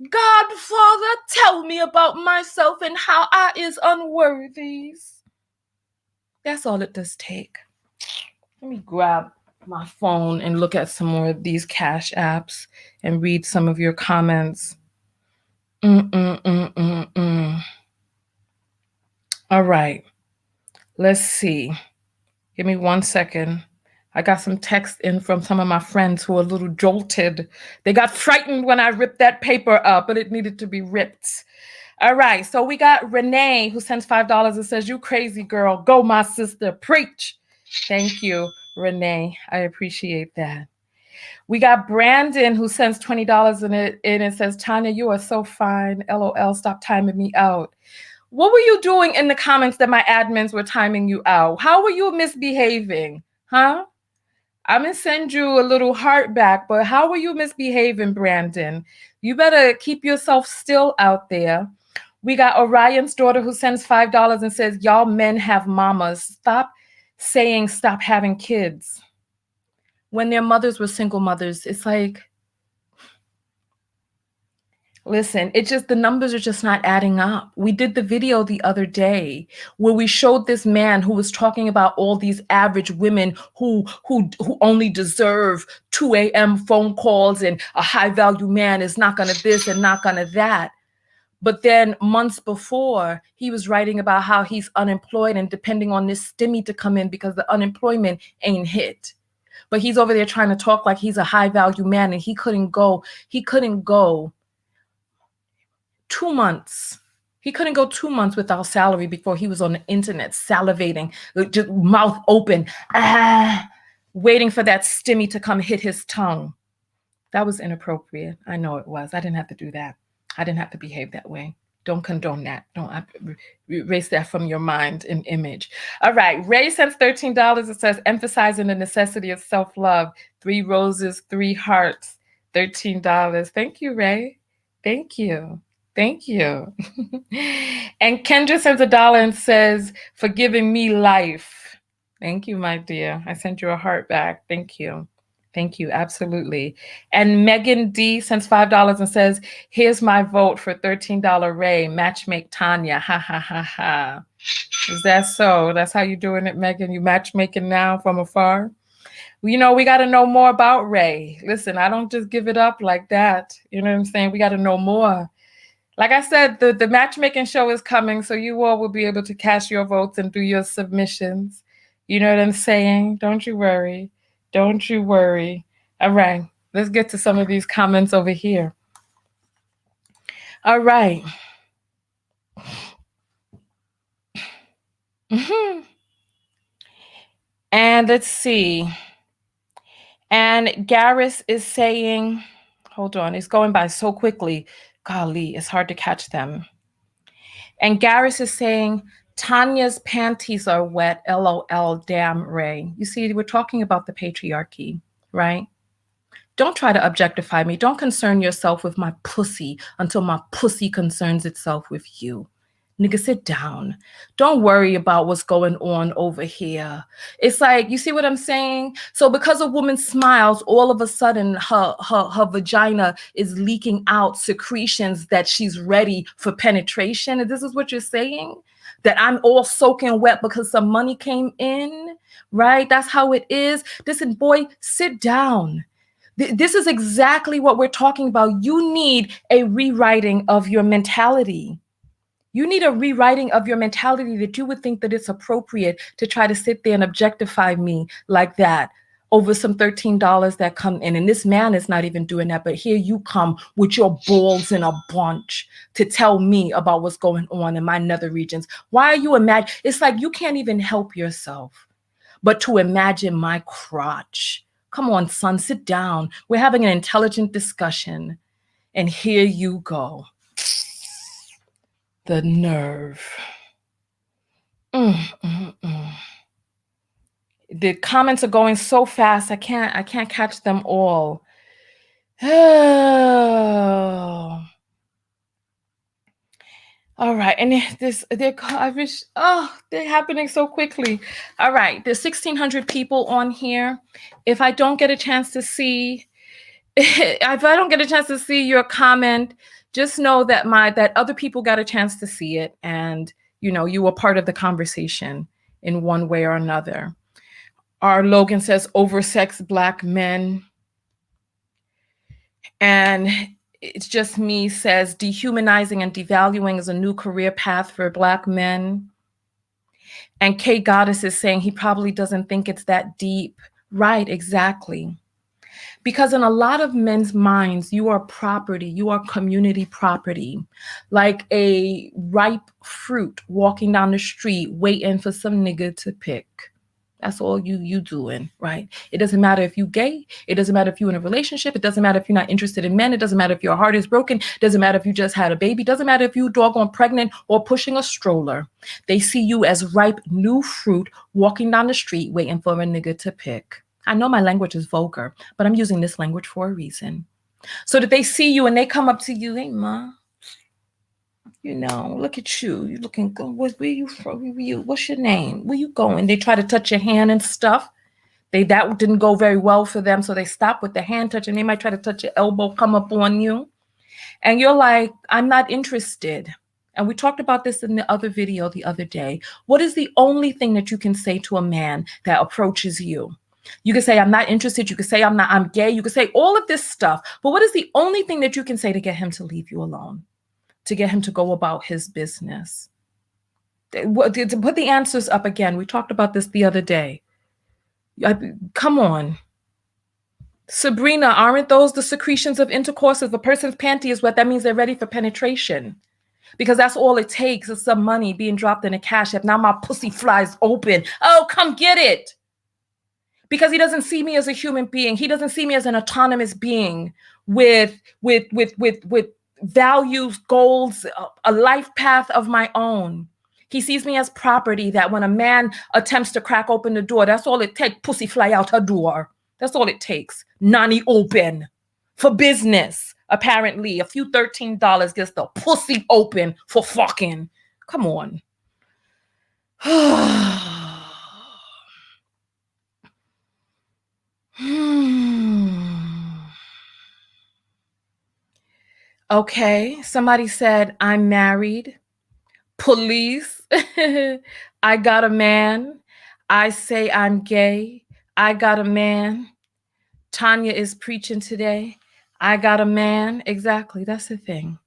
Godfather, tell me about myself and how I is unworthy. That's all it does take. Let me grab my phone and look at some more of these Cash Apps and read some of your comments. All right, let's see. Give me 1 second. I got some text in from some of my friends who are a little jolted. They got frightened when I ripped that paper up, but it needed to be ripped. All right, so we got Renee who sends $5 and says, "You crazy girl, go my sister, preach." Thank you, Renee. I appreciate that. We got Brandon who sends $20 in and says, "Tanya, you are so fine. LOL, stop timing me out." What were you doing in the comments that my admins were timing you out? How were you misbehaving? Huh? I'm going to send you a little heart back, but how were you misbehaving, Brandon? You better keep yourself still out there. We got Orion's daughter who sends $5 and says, "Y'all men have mamas. Stop saying stop having kids." When their mothers were single mothers, it's like, listen, it's just the numbers are just not adding up. We did the video the other day where we showed this man who was talking about all these average women who only deserve 2 a.m. phone calls, and a high value man is not gonna this and not gonna that. But then months before, he was writing about how he's unemployed and depending on this stimmy to come in because the unemployment ain't hit. But he's over there trying to talk like he's a high value man, and he couldn't go 2 months. He couldn't go 2 months without salary before he was on the internet salivating, just mouth open, waiting for that stimmy to come hit his tongue. That was inappropriate. I know it was. I didn't have to do that. I didn't have to behave that way. Don't condone that. Don't erase that from your mind and image. All right. Ray sends $13. It says, "Emphasizing the necessity of self-love. 3 roses, 3 hearts. $13. Thank you, Ray. Thank you. Thank you. And Kendra sends $1 and says, "For giving me life." Thank you, my dear. I sent you a heart back. Thank you. Thank you. Absolutely. And Megan D sends $5 and says, "Here's my vote for $13 Ray. Matchmake Tanya. Ha ha ha ha." Is that so? That's how you doing it, Megan? You matchmaking now from afar? Well, you know, we got to know more about Ray. Listen, I don't just give it up like that. You know what I'm saying? We got to know more. Like I said, the matchmaking show is coming, so you all will be able to cast your votes and do your submissions. You know what I'm saying? Don't you worry. Don't you worry. All right, let's get to some of these comments over here. All right. And let's see. And Garris is saying, hold on, it's going by so quickly. Golly, it's hard to catch them. And Garris is saying, "Tanya's panties are wet, LOL, damn Ray." You see, we're talking about the patriarchy, right? Don't try to objectify me. Don't concern yourself with my pussy until my pussy concerns itself with you. Nigga, sit down. Don't worry about what's going on over here. It's like, you see what I'm saying? So because a woman smiles, all of a sudden her vagina is leaking out secretions that she's ready for penetration. And this is what you're saying? That I'm all soaking wet because some money came in, right? That's how it is. Listen, boy, sit down. This is exactly what we're talking about. You need a rewriting of your mentality. You need a rewriting of your mentality that you would think that it's appropriate to try to sit there and objectify me like that over some $13 that come in. And this man is not even doing that, but here you come with your balls in a bunch to tell me about what's going on in my nether regions. Why are you imagine? It's like you can't even help yourself but to imagine my crotch. Come on, son, sit down. We're having an intelligent discussion. And here you go. The nerve. The comments are going so fast. I can't catch them all. Oh. All right, and they're happening so quickly. All right, there's 1,600 people on here. If I don't get a chance to see, your comment, just know that that other people got a chance to see it, and you know you were part of the conversation in one way or another. Our Logan says oversexed Black men, and It's Just Me says dehumanizing and devaluing is a new career path for Black men. And K Goddess is saying he probably doesn't think it's that deep. Right, exactly. Because in a lot of men's minds, you are property, you are community property, like a ripe fruit walking down the street waiting for some nigga to pick. That's all you doing, right? It doesn't matter if you gay. It doesn't matter if you're in a relationship. It doesn't matter if you're not interested in men. It doesn't matter if your heart is broken. It doesn't matter if you just had a baby. It doesn't matter if you doggone pregnant or pushing a stroller. They see you as ripe new fruit walking down the street waiting for a nigga to pick. I know my language is vulgar, but I'm using this language for a reason. So that they see you and they come up to you, hey, ma, you know, look at you. You looking good. Where you from? Where you? What's your name? Where you going? They try to touch your hand and stuff. That didn't go very well for them, so they stop with the hand touch, and they might try to touch your elbow, come up on you, and you're like, I'm not interested. And we talked about this in the other video the other day. What is the only thing that you can say to a man that approaches you? You can say, I'm not interested. You can say, I'm gay. You can say all of this stuff. But what is the only thing that you can say to get him to leave you alone? To get him to go about his business? To put the answers up again. We talked about this the other day. Come on. Sabrina, aren't those the secretions of intercourse? If a person's panty is wet, that means they're ready for penetration. Because that's all it takes is some money being dropped in a cash app. Now my pussy flies open. Oh, come get it. Because he doesn't see me as a human being. He doesn't see me as an autonomous being with values, goals, a life path of my own. He sees me as property that when a man attempts to crack open the door, that's all it takes. Pussy fly out her door. That's all it takes. Nanny open. For business, apparently. A few $13 gets the pussy open for fucking. Come on. Okay, somebody said, I'm married. Police. I got a man. I say I'm gay. I got a man. Tanya is preaching today. I got a man. Exactly. That's the thing.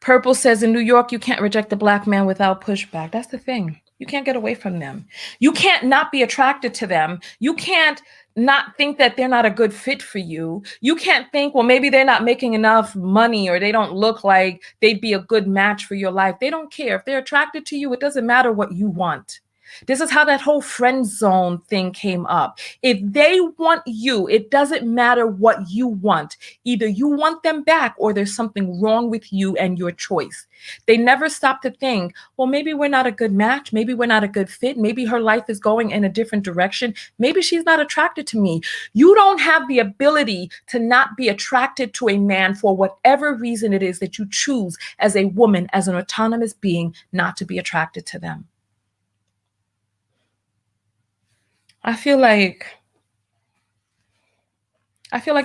Purple says in New York, you can't reject a black man without pushback. That's the thing. You can't get away from them. You can't not be attracted to them. You can't not think that they're not a good fit for you. You can't think, well, maybe they're not making enough money or they don't look like they'd be a good match for your life. They don't care. If they're attracted to you, it doesn't matter what you want. This is how that whole friend zone thing came up. If they want you, it doesn't matter what you want. Either you want them back or there's something wrong with you and your choice. They never stop to think, well, maybe we're not a good match. Maybe we're not a good fit. Maybe her life is going in a different direction. Maybe she's not attracted to me. You don't have the ability to not be attracted to a man for whatever reason it is that you choose as a woman, as an autonomous being, not to be attracted to them. I feel like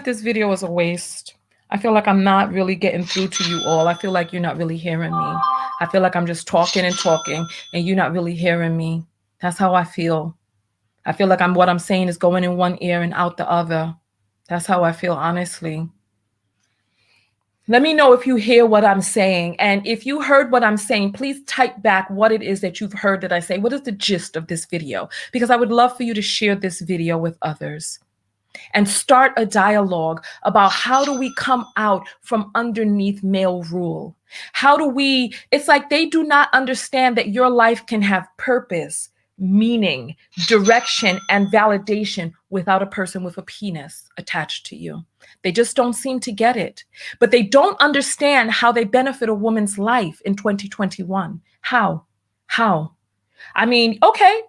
this video is a waste. I feel like I'm not really getting through to you all. I feel like you're not really hearing me. I feel like I'm just talking and you're not really hearing me. That's how I feel. I feel like what I'm saying is going in one ear and out the other. That's how I feel, honestly. Let me know if you hear what I'm saying. And if you heard what I'm saying, please type back what it is that you've heard that I say. What is the gist of this video? Because I would love for you to share this video with others and start a dialogue about how do we come out from underneath male rule? How do we, it's like they do not understand that your life can have purpose, meaning, direction, and validation without a person with a penis attached to you. They just don't seem to get it. But they don't understand how they benefit a woman's life in 2021. How? I mean, okay,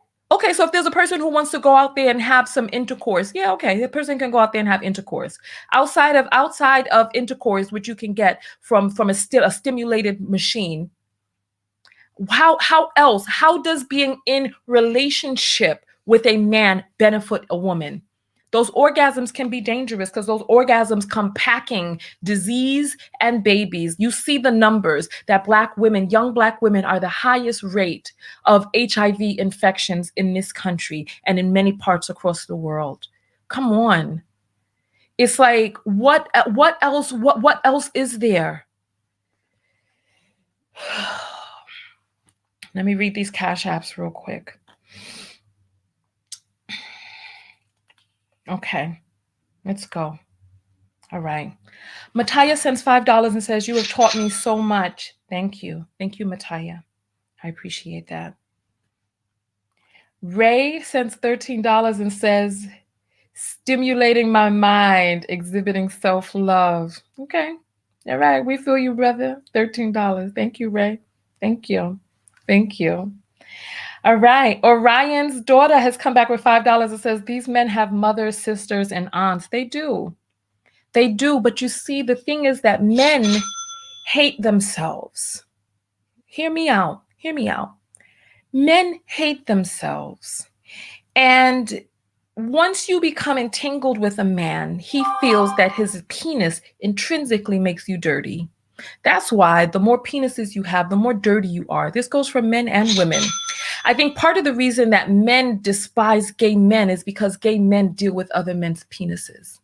so if there's a person who wants to go out there and have some intercourse, yeah, okay, the person can go out there and have intercourse. Outside of intercourse, which you can get from a stimulated machine, how else? How does being in relationship with a man benefit a woman? Those orgasms can be dangerous because those orgasms come packing disease and babies. You see the numbers that young Black women are the highest rate of HIV infections in this country and in many parts across the world. Come on. It's like, what else is there? Let me read these Cash Apps real quick. Okay, let's go. All right. Mattia sends $5 and says, "You have taught me so much." Thank you. Thank you, Mattia. I appreciate that. Ray sends $13 and says, "Stimulating my mind, exhibiting self-love." Okay. All right. We feel you, brother. $13. Thank you, Ray. Thank you. Thank you. All right. Orion's daughter has come back with $5 and says, "These men have mothers, sisters, and aunts." They do. They do. But you see, the thing is that men hate themselves. Hear me out. Hear me out. Men hate themselves. And once you become entangled with a man, he feels that his penis intrinsically makes you dirty. That's why the more penises you have, the more dirty you are. This goes for men and women. I think part of the reason that men despise gay men is because gay men deal with other men's penises.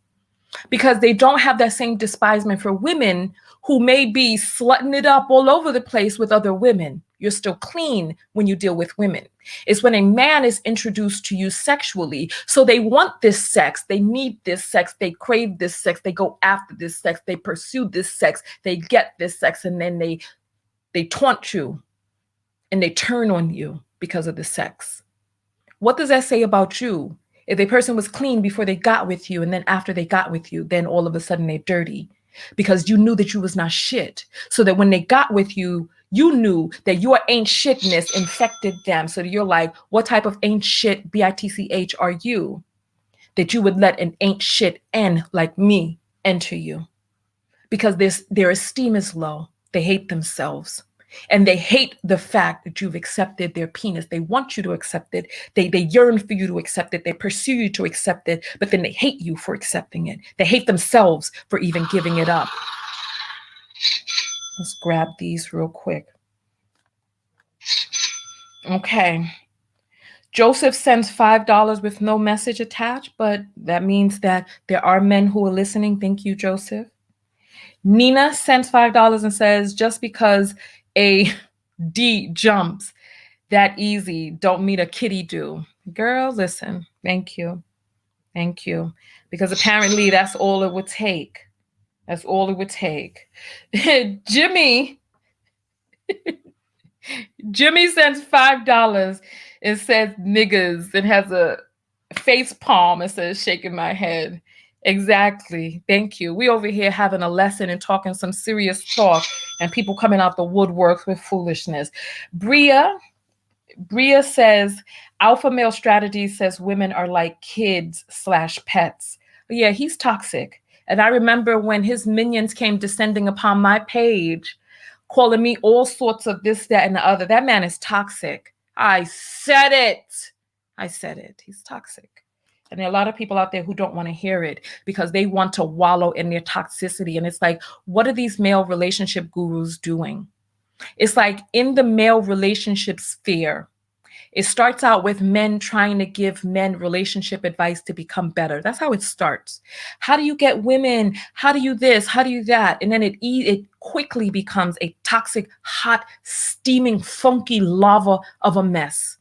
Because they don't have that same despisement for women who may be slutting it up all over the place with other women. You're still clean when you deal with women. It's when a man is introduced to you sexually. So they want this sex. They need this sex. They crave this sex. They go after this sex. They pursue this sex. They get this sex. And then they taunt you and they turn on you because of the sex. What does that say about you? If a person was clean before they got with you, and then after they got with you, then all of a sudden they're dirty because you knew that you was not shit. So that when they got with you, you knew that your ain't shitness infected them. So you're like, what type of ain't shit, bitch, are you? That you would let an ain't shit N like me enter you. Because their esteem is low. They hate themselves. And they hate the fact that you've accepted their penis. They want you to accept it. They yearn for you to accept it. They pursue you to accept it, but then they hate you for accepting it. They hate themselves for even giving it up. Let's grab these real quick. Okay. Joseph sends $5 with no message attached, but that means that there are men who are listening. Thank you, Joseph. Nina sends $5 and says, "Just because a D jumps that easy don't mean a kitty do." Girl, listen. Thank you. Thank you. Because apparently that's all it would take. That's all it would take. Jimmy sends $5 and says niggas and has a face palm and says shaking my head. Exactly. Thank you. We over here having a lesson and talking some serious talk and people coming out the woodworks with foolishness. Bria says, "Alpha male strategy says women are like kids/pets." Yeah, he's toxic. And I remember when his minions came descending upon my page, calling me all sorts of this, that, and the other. That man is toxic. I said it. He's toxic. And there are a lot of people out there who don't want to hear it because they want to wallow in their toxicity. And it's like, what are these male relationship gurus doing? It's like in the male relationship sphere, it starts out with men trying to give men relationship advice to become better. That's how it starts. How do you get women? How do you this? How do you that? And then it quickly becomes a toxic, hot, steaming, funky lava of a mess.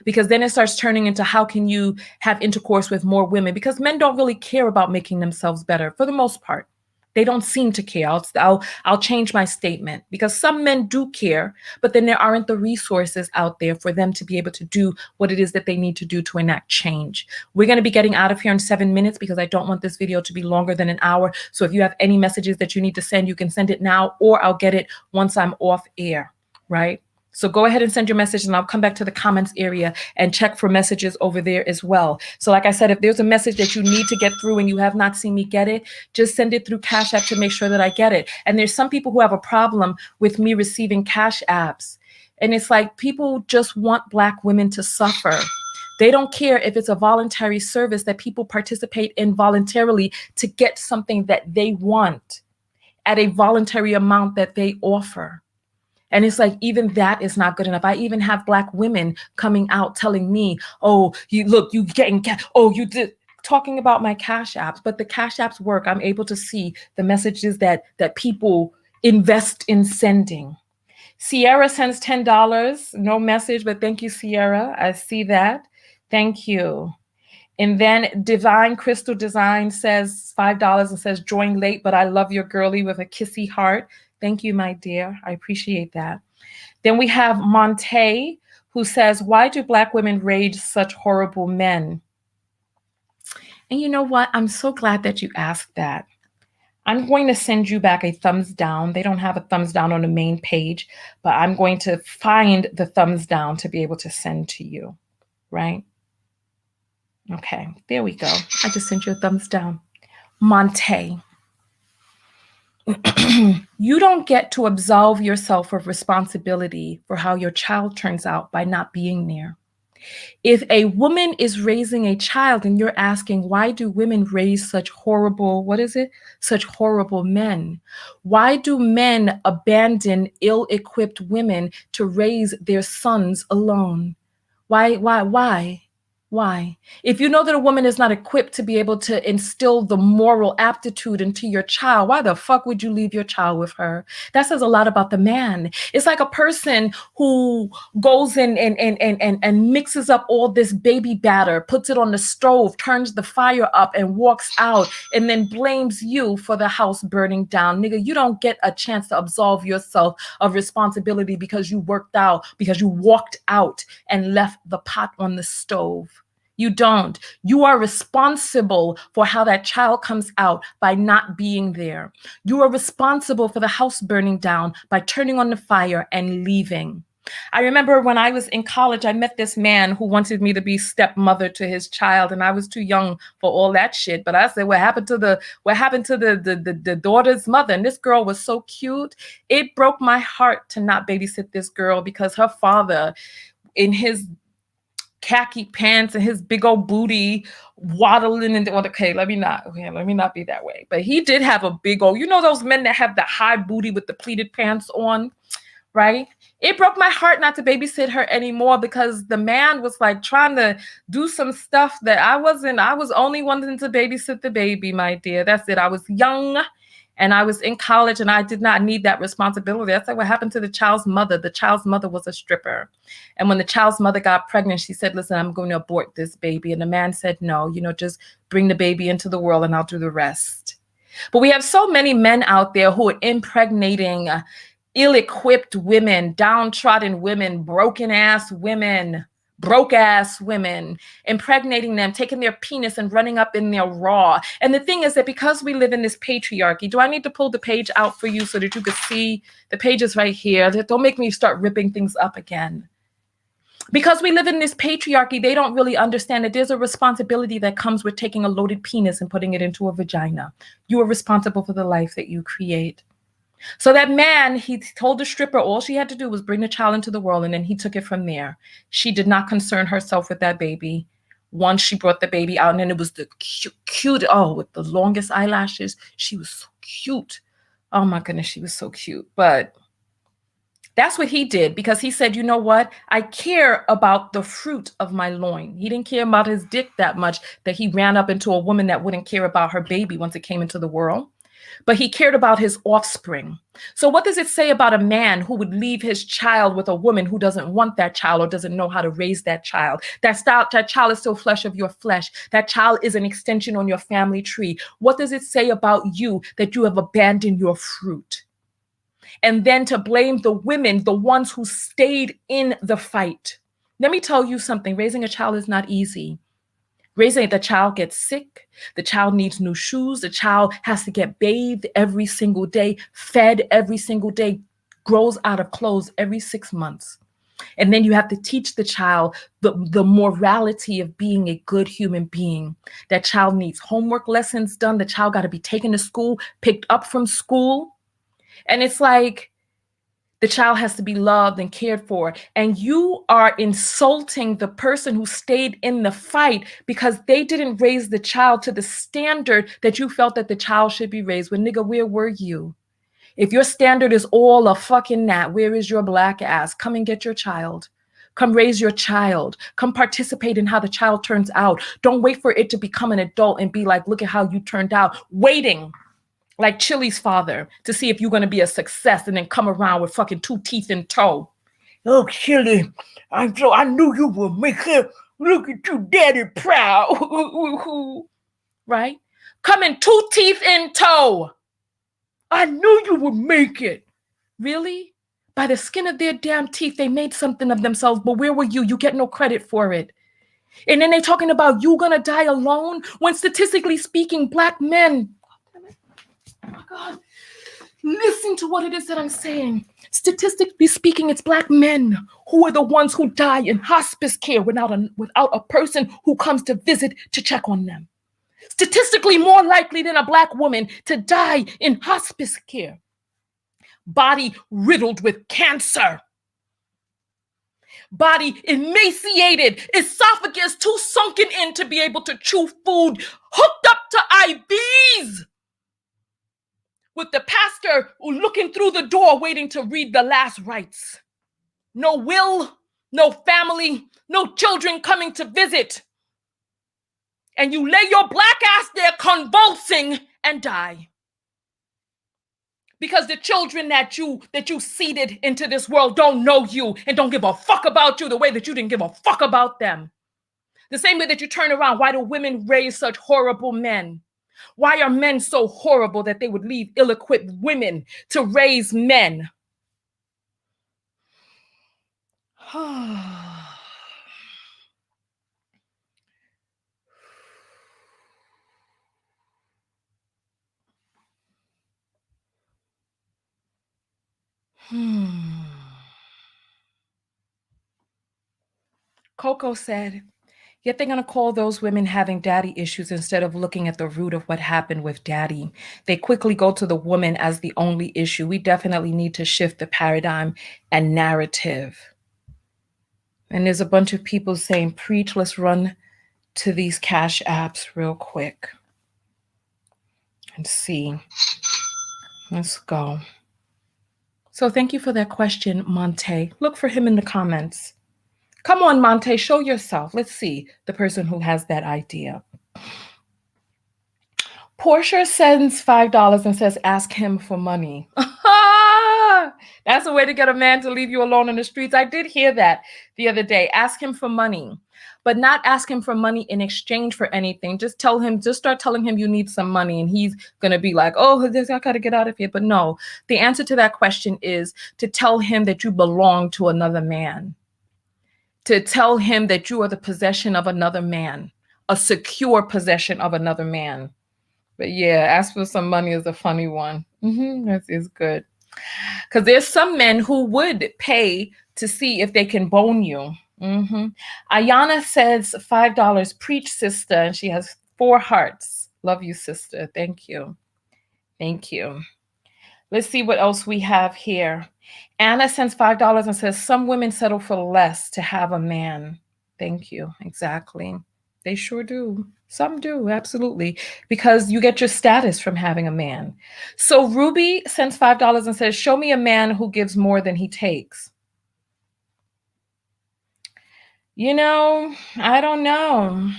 Because then it starts turning into how can you have intercourse with more women? Because men don't really care about making themselves better for the most part. They don't seem to care. I'll change my statement because some men do care, but then there aren't the resources out there for them to be able to do what it is that they need to do to enact change. We're going to be getting out of here in 7 minutes because I don't want this video to be longer than an hour. So if you have any messages that you need to send, you can send it now, or I'll get it once I'm off air, right? So go ahead and send your message and I'll come back to the comments area and check for messages over there as well. So like I said, if there's a message that you need to get through and you have not seen me get it, just send it through Cash App to make sure that I get it. And there's some people who have a problem with me receiving Cash Apps. And it's like people just want Black women to suffer. They don't care if it's a voluntary service that people participate in voluntarily to get something that they want at a voluntary amount that they offer. And it's like, even that is not good enough. I even have Black women coming out telling me, "Oh, you getting, oh, you did," talking about my Cash Apps, but the Cash Apps work. I'm able to see the messages that people invest in sending. Sierra sends $10, no message, but thank you, Sierra. I see that. Thank you. And then Divine Crystal Design says $5 and says, join late, but I love your girly with a kissy heart. Thank you, my dear. I appreciate that. Then we have Monte, who says, why do Black women raise such horrible men? And you know what? I'm so glad that you asked that. I'm going to send you back a thumbs down. They don't have a thumbs down on the main page, but I'm going to find the thumbs down to be able to send to you, right? Okay, there we go. I just sent you a thumbs down. Monte, you don't get to absolve yourself of responsibility for how your child turns out by not being there. If a woman is raising a child and you're asking, why do women raise such horrible, such horrible men? Why do men abandon ill-equipped women to raise their sons alone? Why? If you know that a woman is not equipped to be able to instill the moral aptitude into your child, why the fuck would you leave your child with her? That says a lot about the man. It's like a person who goes in and mixes up all this baby batter, puts it on the stove, turns the fire up and walks out and then blames you for the house burning down. Nigga, you don't get a chance to absolve yourself of responsibility because you walked out and left the pot on the stove. You don't. You are responsible for how that child comes out by not being there. You are responsible for the house burning down by turning on the fire and leaving. I remember when I was in college, I met this man who wanted me to be stepmother to his child, and I was too young for all that shit. But I said, what happened to the daughter's mother? And this girl was so cute. It broke my heart to not babysit this girl because her father, in his khaki pants and his big old booty waddling and okay, let me not be that way. But he did have a big old, you know, those men that have the high booty with the pleated pants on, right? It broke my heart not to babysit her anymore because the man was like trying to do some stuff that I was only wanting to babysit the baby, my dear. That's it. I was young and I was in college and I did not need that responsibility. That's like what happened to the child's mother. The child's mother was a stripper. And when the child's mother got pregnant, she said, listen, I'm going to abort this baby. And the man said, no, just bring the baby into the world and I'll do the rest. But we have so many men out there who are impregnating ill-equipped women, downtrodden women, broke-ass women, impregnating them, taking their penis and running up in their raw. And the thing is that because we live in this patriarchy, do I need to pull the page out for you so that you can see the pages right here? Don't make me start ripping things up again. Because we live in this patriarchy, they don't really understand that there's a responsibility that comes with taking a loaded penis and putting it into a vagina. You are responsible for the life that you create. So that man, he told the stripper all she had to do was bring the child into the world, and then he took it from there. She did not concern herself with that baby. Once she brought the baby out, and then it was the cute, with the longest eyelashes. She was so cute. Oh my goodness, she was so cute. But that's what he did, because he said, you know what? I care about the fruit of my loin. He didn't care about his dick that much that he ran up into a woman that wouldn't care about her baby once it came into the world. But he cared about his offspring. So what does it say about a man who would leave his child with a woman who doesn't want that child or doesn't know how to raise that child? That child is still flesh of your flesh. That child is an extension on your family tree. What does it say about you that you have abandoned your fruit? And then to blame the women, the ones who stayed in the fight. Let me tell you something. Raising a child is not easy. The child gets sick, the child needs new shoes, the child has to get bathed every single day, fed every single day, grows out of clothes every 6 months. And then you have to teach the child the morality of being a good human being. That child needs homework lessons done. The child got to be taken to school, picked up from school. And it's like, the child has to be loved and cared for. And you are insulting the person who stayed in the fight because they didn't raise the child to the standard that you felt that the child should be raised. Well, nigga, where were you? If your standard is all a fucking gnat, where is your black ass? Come and get your child. Come raise your child. Come participate in how the child turns out. Don't wait for it to become an adult and be like, look at how you turned out. Waiting. Like Chili's father, to see if you're going to be a success and then come around with fucking 2 teeth in tow. Oh, Chili, I knew you would make it. Look at you, daddy proud. Right? Coming 2 teeth in tow. I knew you would make it. Really? By the skin of their damn teeth, they made something of themselves, but where were you? You get no credit for it. And then they talking about you gonna die alone, when statistically speaking, Black men, oh my God, listen to what it is that I'm saying. Statistically speaking, it's Black men who are the ones who die in hospice care without a person who comes to visit to check on them. Statistically more likely than a Black woman to die in hospice care. Body riddled with cancer. Body emaciated, esophagus too sunken in to be able to chew food, hooked up to IVs. With the pastor looking through the door waiting to read the last rites. No will, no family, no children coming to visit. And you lay your Black ass there convulsing and die. Because the children that you seeded into this world don't know you and don't give a fuck about you the way that you didn't give a fuck about them. The same way that you turn around, why do women raise such horrible men? Why are men so horrible that they would leave ill-equipped women to raise men? Coco said, yet they're going to call those women having daddy issues instead of looking at the root of what happened with daddy. They quickly go to the woman as the only issue. We definitely need to shift the paradigm and narrative. And there's a bunch of people saying, preach, let's run to these cash apps real quick. Let's see. Let's go. So thank you for that question, Monte. Look for him in the comments. Come on, Monte, show yourself. Let's see the person who has that idea. Portia sends $5 and says, ask him for money. That's a way to get a man to leave you alone in the streets. I did hear that the other day. Ask him for money, but not ask him for money in exchange for anything. Just start telling him you need some money, and he's going to be like, oh, I got to get out of here. But no, the answer to that question is to tell him that you belong to another man. To tell him that you are the possession of another man, a secure possession of another man. But yeah, ask for some money is a funny one. That is good. Because there's some men who would pay to see if they can bone you. Ayana says $5, preach, sister, and she has 4 hearts. Love you, sister. Thank you. Thank you. Let's see what else we have here. Anna sends $5 and says, some women settle for less to have a man. Thank you. Exactly. They sure do. Some do, absolutely. Because you get your status from having a man. So Ruby sends $5 and says, show me a man who gives more than he takes. You know, I don't know.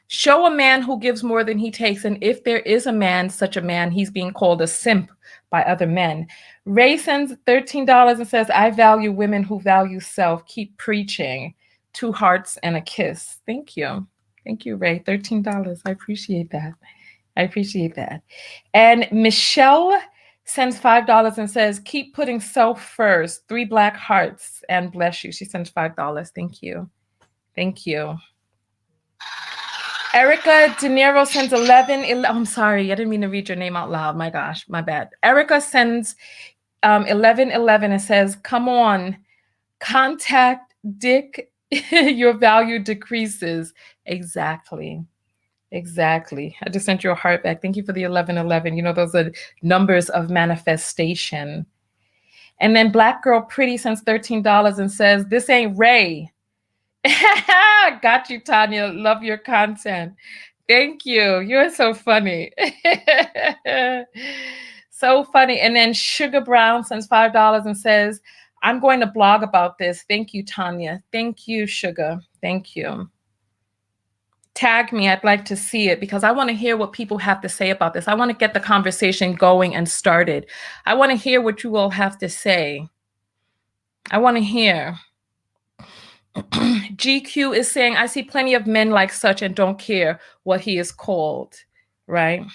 Show a man who gives more than he takes. And if there is a man, such a man, he's being called a simp by other men. Ray sends $13 and says, I value women who value self. Keep preaching. 2 hearts and a kiss. Thank you. Thank you, Ray. $13. I appreciate that. I appreciate that. And Michelle sends $5 and says, keep putting self first. 3 black hearts and bless you. She sends $5. Thank you. Thank you. Erica De Niro sends 11. I'm sorry, I didn't mean to read your name out loud. My gosh, my bad. Erica sends 1111 and says, come on, contact Dick, your value decreases. Exactly. Exactly. I just sent you a heart back. Thank you for the 1111. You know, those are numbers of manifestation. And then Black Girl Pretty sends $13 and says, this ain't Ray. Got you, Tanya. Love your content. Thank you. You're so funny. So funny. And then Sugar Brown sends $5 and says, I'm going to blog about this. Thank you, Tanya. Thank you, Sugar. Thank you. Tag me. I'd like to see it because I want to hear what people have to say about this. I want to get the conversation going and started. I want to hear what you all have to say. I want to hear. GQ is saying, I see plenty of men like such and don't care what he is called, right?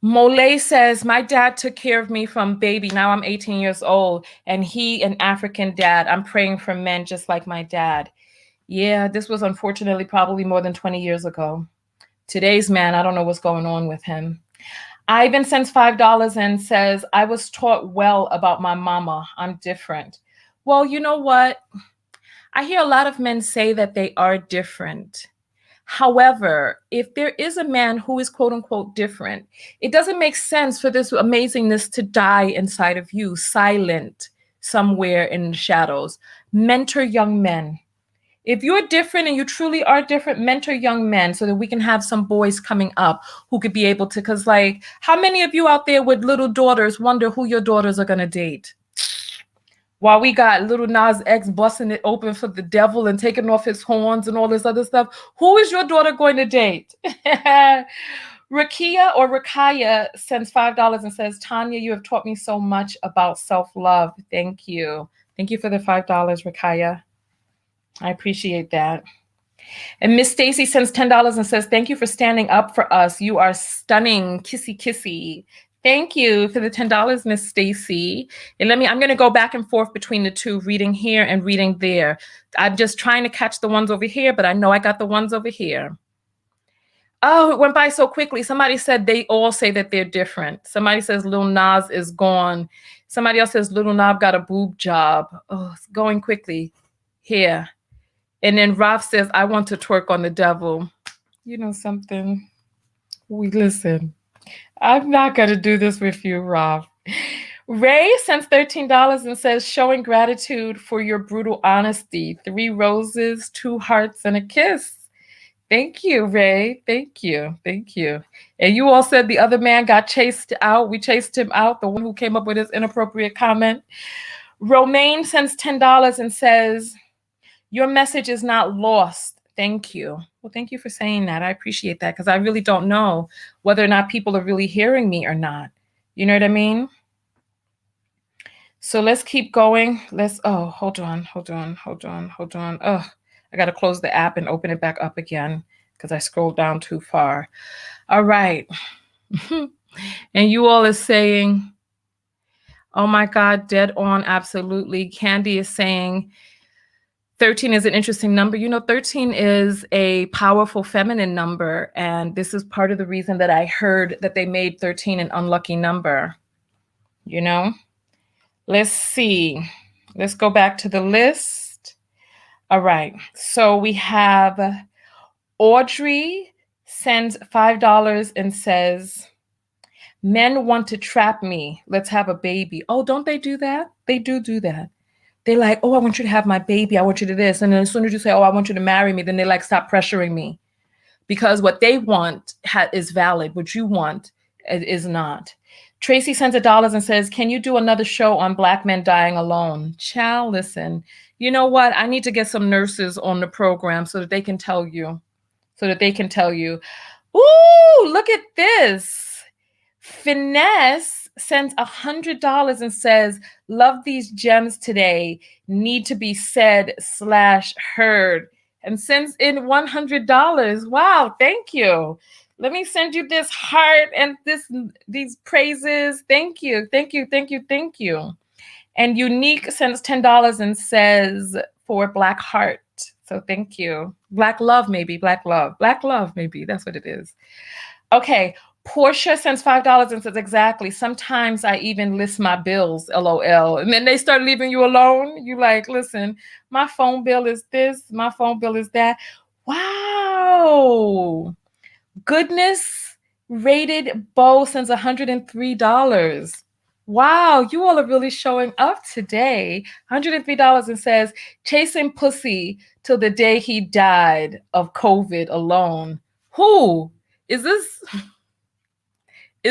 Mole says, my dad took care of me from baby. Now I'm 18 years old and he an African dad. I'm praying for men just like my dad. Yeah, this was unfortunately probably more than 20 years ago. Today's man, I don't know what's going on with him. Ivan sends $5 and says, I was taught well about my mama. I'm different. Well, you know what? I hear a lot of men say that they are different. However, if there is a man who is quote unquote different, it doesn't make sense for this amazingness to die inside of you, silent somewhere in the shadows. Mentor young men. If you're different and you truly are different, mentor young men so that we can have some boys coming up who could be able to, because like, how many of you out there with little daughters wonder who your daughters are going to date? While we got little Nas X busting it open for the devil and taking off his horns and all this other stuff, who is your daughter going to date? Rakia or Rakaya sends $5 and says, Tanya, you have taught me so much about self-love. Thank you. Thank you for the $5, Rakaya. I appreciate that. And Miss Stacy sends $10 and says, thank you for standing up for us. You are stunning. Kissy, kissy. Thank you for the $10, Miss Stacy. And I'm going to go back and forth between the two, reading here and reading there. I'm just trying to catch the ones over here, but I know I got the ones over here. Oh, it went by so quickly. Somebody said they all say that they're different. Somebody says Lil Nas is gone. Somebody else says Lil Nas got a boob job. Oh, it's going quickly. Here. And then Ralph says, I want to twerk on the devil. You know something? Listen. I'm not going to do this with you, Rob. Ray sends $13 and says, showing gratitude for your brutal honesty. 3 roses, 2 hearts, and a kiss. Thank you, Ray. Thank you. Thank you. And you all said the other man got chased out. We chased him out, the one who came up with his inappropriate comment. Romaine sends $10 and says, your message is not lost. Thank you. Well, thank you for saying that. I appreciate that because I really don't know whether or not people are really hearing me or not. You know what I mean? So let's keep going. Hold on. Oh, I got to close the app and open it back up again because I scrolled down too far. All right. And you all are saying, oh my God, dead on. Absolutely. Candy is saying, 13 is an interesting number. You know, 13 is a powerful feminine number. And this is part of the reason that I heard that they made 13 an unlucky number. You know, let's see. Let's go back to the list. All right. So we have Audrey sends $5 and says, men want to trap me. Let's have a baby. Oh, don't they do that? They do that. They're like, oh, I want you to have my baby. I want you to this. And then as soon as you say, oh, I want you to marry me, then they like, stop pressuring me. Because what they want is valid. What you want is not. Tracy sends $1 and says, can you do another show on Black men dying alone? Child, listen, you know what? I need to get some nurses on the program so that they can tell you. Ooh, look at this. Finesse sends $100 and says, love these gems today, need to be said / heard, and sends in $100. Wow, thank you. Let me send you this heart and these praises. Thank you. And Unique sends $10 and says, for Black Heart. So thank you. Black love, maybe. Black love, maybe. That's what it is. Okay. Portia sends $5 and says, exactly. Sometimes I even list my bills, LOL. And then they start leaving you alone. You like, listen, my phone bill is this, my phone bill is that. Wow. Goodness rated Bo sends $103. Wow, you all are really showing up today. $103 and says, chasing pussy till the day he died of COVID alone. Who? Is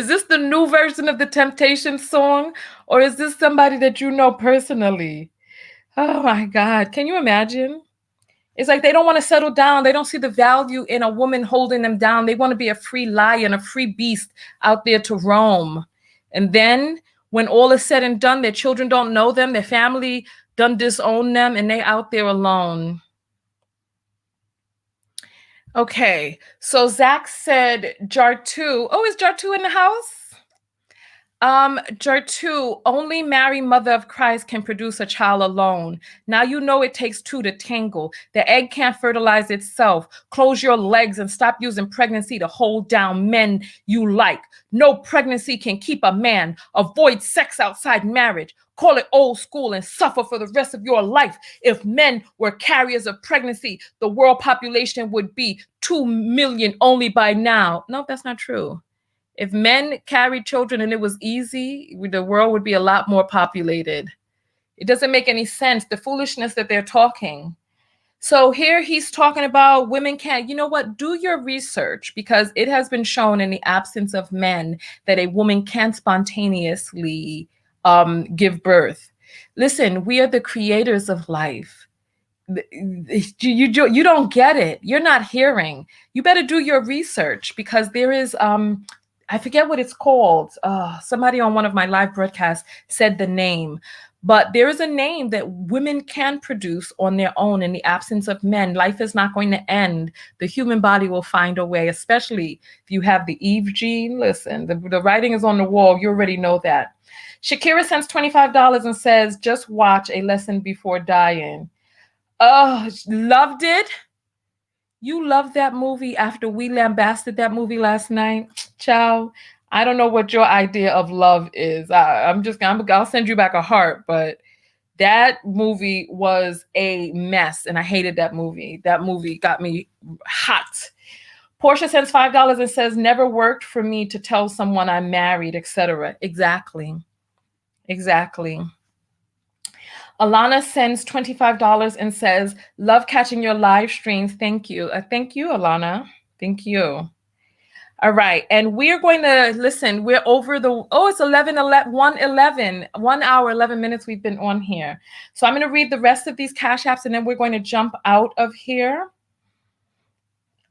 this the new version of the Temptation song? Or is this somebody that you know personally? Oh my God, can you imagine? It's like they don't want to settle down. They don't see the value in a woman holding them down. They want to be a free lion, a free beast out there to roam. And then when all is said and done, their children don't know them, their family done disown them, and they out there alone. Okay, so Zach said Jar2. Oh, is Jar2 in the house? Jar2, only Mary, Mother of Christ, can produce a child alone. Now you know it takes two to tangle. The egg can't fertilize itself. Close your legs and stop using pregnancy to hold down men you like. No pregnancy can keep a man. Avoid sex outside marriage. Call it old school and suffer for the rest of your life. If men were carriers of pregnancy, the world population would be 2 million only by now. No, that's not true. If men carried children and it was easy, the world would be a lot more populated. It doesn't make any sense, the foolishness that they're talking. So here he's talking about women can't, you know what, do your research, because it has been shown in the absence of men that a woman can spontaneously give birth. Listen, we are the creators of life. You don't get it. You're not hearing. You better do your research, because there is I forget what it's called. Somebody on one of my live broadcasts said the name, but there is a name that women can produce on their own in the absence of men. Life is not going to end. The human body will find a way, especially if you have the Eve gene. Listen, the writing is on the wall. You already know that. Shakira sends $25 and says, just watch A Lesson Before Dying. Oh, loved it. You loved that movie after we lambasted that movie last night. Ciao. I don't know what your idea of love is. I'll send you back a heart, but that movie was a mess, and I hated that movie. That movie got me hot. Portia sends $5 and says, never worked for me to tell someone I'm married, etc. Exactly. Alana sends $25 and says, love catching your live streams. Thank you. Thank you, Alana. Thank you. All right. And we're going to listen. We're over it's 1 hour, 11 minutes we've been on here. So I'm going to read the rest of these Cash Apps, and then we're going to jump out of here.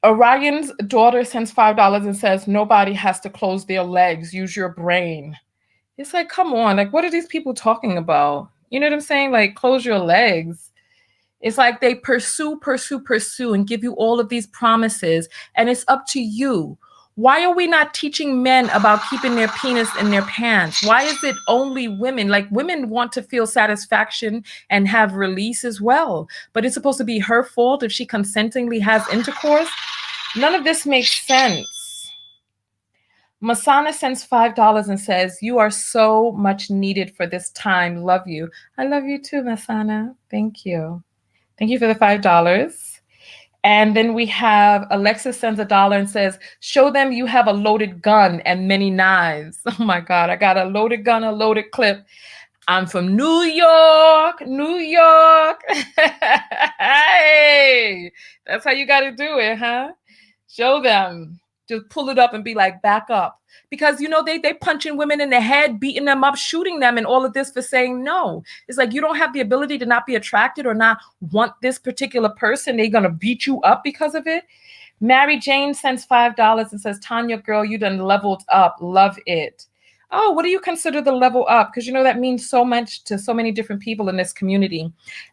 Orion's daughter sends $5 and says, nobody has to close their legs. Use your brain. It's like, come on. Like, what are these people talking about? You know what I'm saying? Like, close your legs. It's like they pursue, and give you all of these promises, and it's up to you. Why are we not teaching men about keeping their penis in their pants? Why is it only women? Like, women want to feel satisfaction and have release as well, but it's supposed to be her fault if she consentingly has intercourse? None of this makes sense. Masana sends $5 and says, you are so much needed for this time. Love you. I love you too, Masana. Thank you. Thank you for the $5. And then we have Alexis sends $1 and says, show them you have a loaded gun and many knives. Oh my God, I got a loaded gun, a loaded clip. I'm from New York. Hey, that's how you got to do it, huh? Show them. Just pull it up and be like, back up. Because, you know, they punching women in the head, beating them up, shooting them, and all of this for saying no. It's like, you don't have the ability to not be attracted or not want this particular person. They're going to beat you up because of it. Mary Jane sends $5 and says, Tanya, girl, you done leveled up. Love it. Oh, what do you consider the level up? Because, you know, that means so much to so many different people in this community.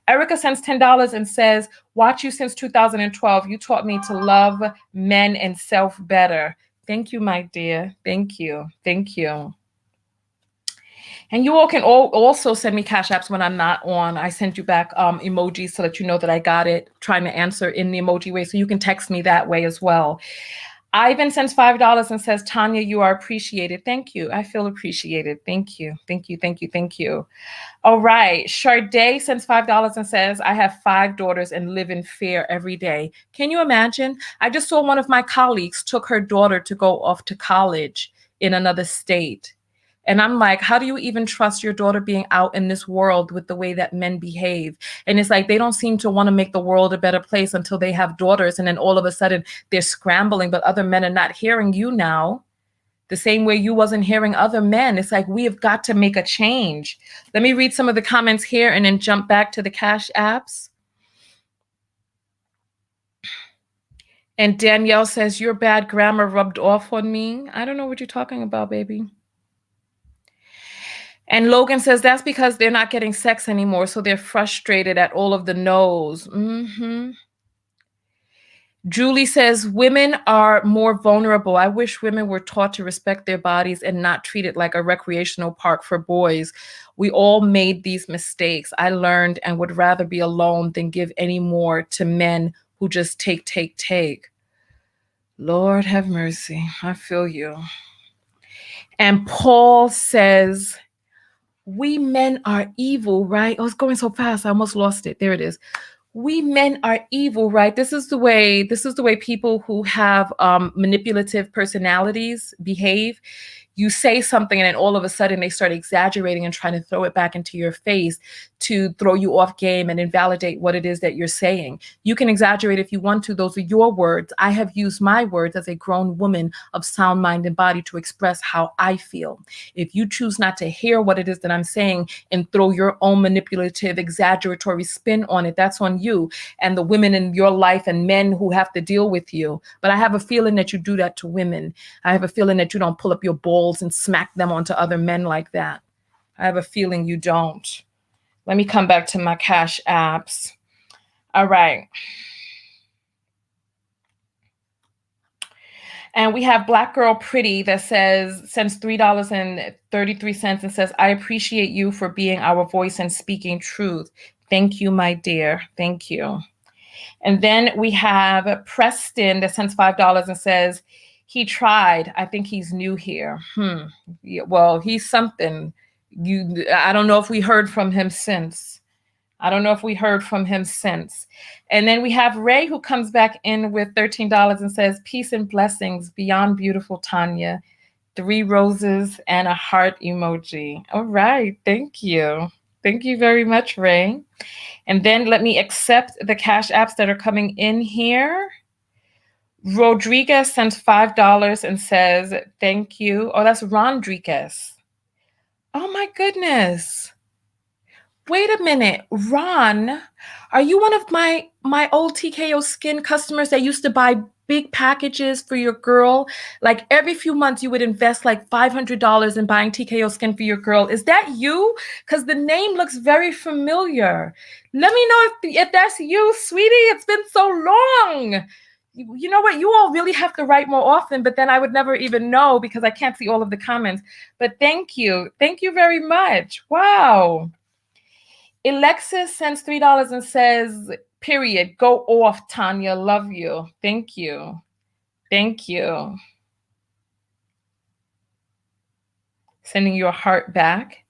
Erica sends $10 and says, watch you since 2012. You taught me to love men and self better. Thank you, my dear. Thank you. And you all can also send me Cash Apps when I'm not on. I sent you back emojis so that you know that I got it, trying to answer in the emoji way. So you can text me that way as well. Ivan sends $5 and says, Tanya, you are appreciated. Thank you. I feel appreciated. Thank you. All right. Sade sends $5 and says, I have 5 daughters and live in fear every day. Can you imagine? I just saw one of my colleagues took her daughter to go off to college in another state. And I'm like, how do you even trust your daughter being out in this world with the way that men behave? And it's like, they don't seem to want to make the world a better place until they have daughters. And then all of a sudden they're scrambling, but other men are not hearing you now. The same way you wasn't hearing other men. It's like, we have got to make a change. Let me read some of the comments here and then jump back to the Cash Apps. And Danielle says, your bad grammar rubbed off on me. I don't know what you're talking about, baby. And Logan says that's because they're not getting sex anymore, so they're frustrated at all of the no's. Julie says women are more vulnerable. I wish women were taught to respect their bodies and not treat it like a recreational park for boys. We all made these mistakes. I learned and would rather be alone than give any more to men who just take. Lord have mercy. I feel you. And Paul says, we men are evil, right? Oh, it's going so fast. I almost lost it. There it is. We men are evil, right? This is the way people who have manipulative personalities behave. You say something and then all of a sudden they start exaggerating and trying to throw it back into your face to throw you off game and invalidate what it is that you're saying. You can exaggerate if you want to. Those are your words. I have used my words as a grown woman of sound mind and body to express how I feel. If you choose not to hear what it is that I'm saying and throw your own manipulative, exaggeratory spin on it, that's on you and the women in your life and men who have to deal with you. But I have a feeling that you do that to women. I have a feeling that you don't pull up your balls and smack them onto other men like that. I have a feeling you don't. Let me come back to my Cash Apps. All right. And we have Black Girl Pretty that sends $3.33 and says, I appreciate you for being our voice and speaking truth. Thank you, my dear. Thank you. And then we have Preston that sends $5 and says, he tried. I think he's new here. Yeah, well, he's something. I don't know if we heard from him since. And then we have Ray who comes back in with $13 and says, peace and blessings beyond beautiful Tanya. 3 roses and a heart emoji. All right. Thank you. Thank you very much, Ray. And then let me accept the Cash Apps that are coming in here. Rodriguez sends $5 and says, thank you. Oh, that's Rodriguez. Oh my goodness. Wait a minute, Ron, are you one of my old TKO Skin customers that used to buy big packages for your girl? Like every few months you would invest like $500 in buying TKO Skin for your girl. Is that you? Because the name looks very familiar. Let me know if that's you, sweetie. It's been so long. You know what? You all really have to write more often, but then I would never even know because I can't see all of the comments. But thank you. Thank you very much. Wow. Alexis sends $3 and says, period, go off, Tanya, love you. Thank you. Thank you. Sending you a heart back.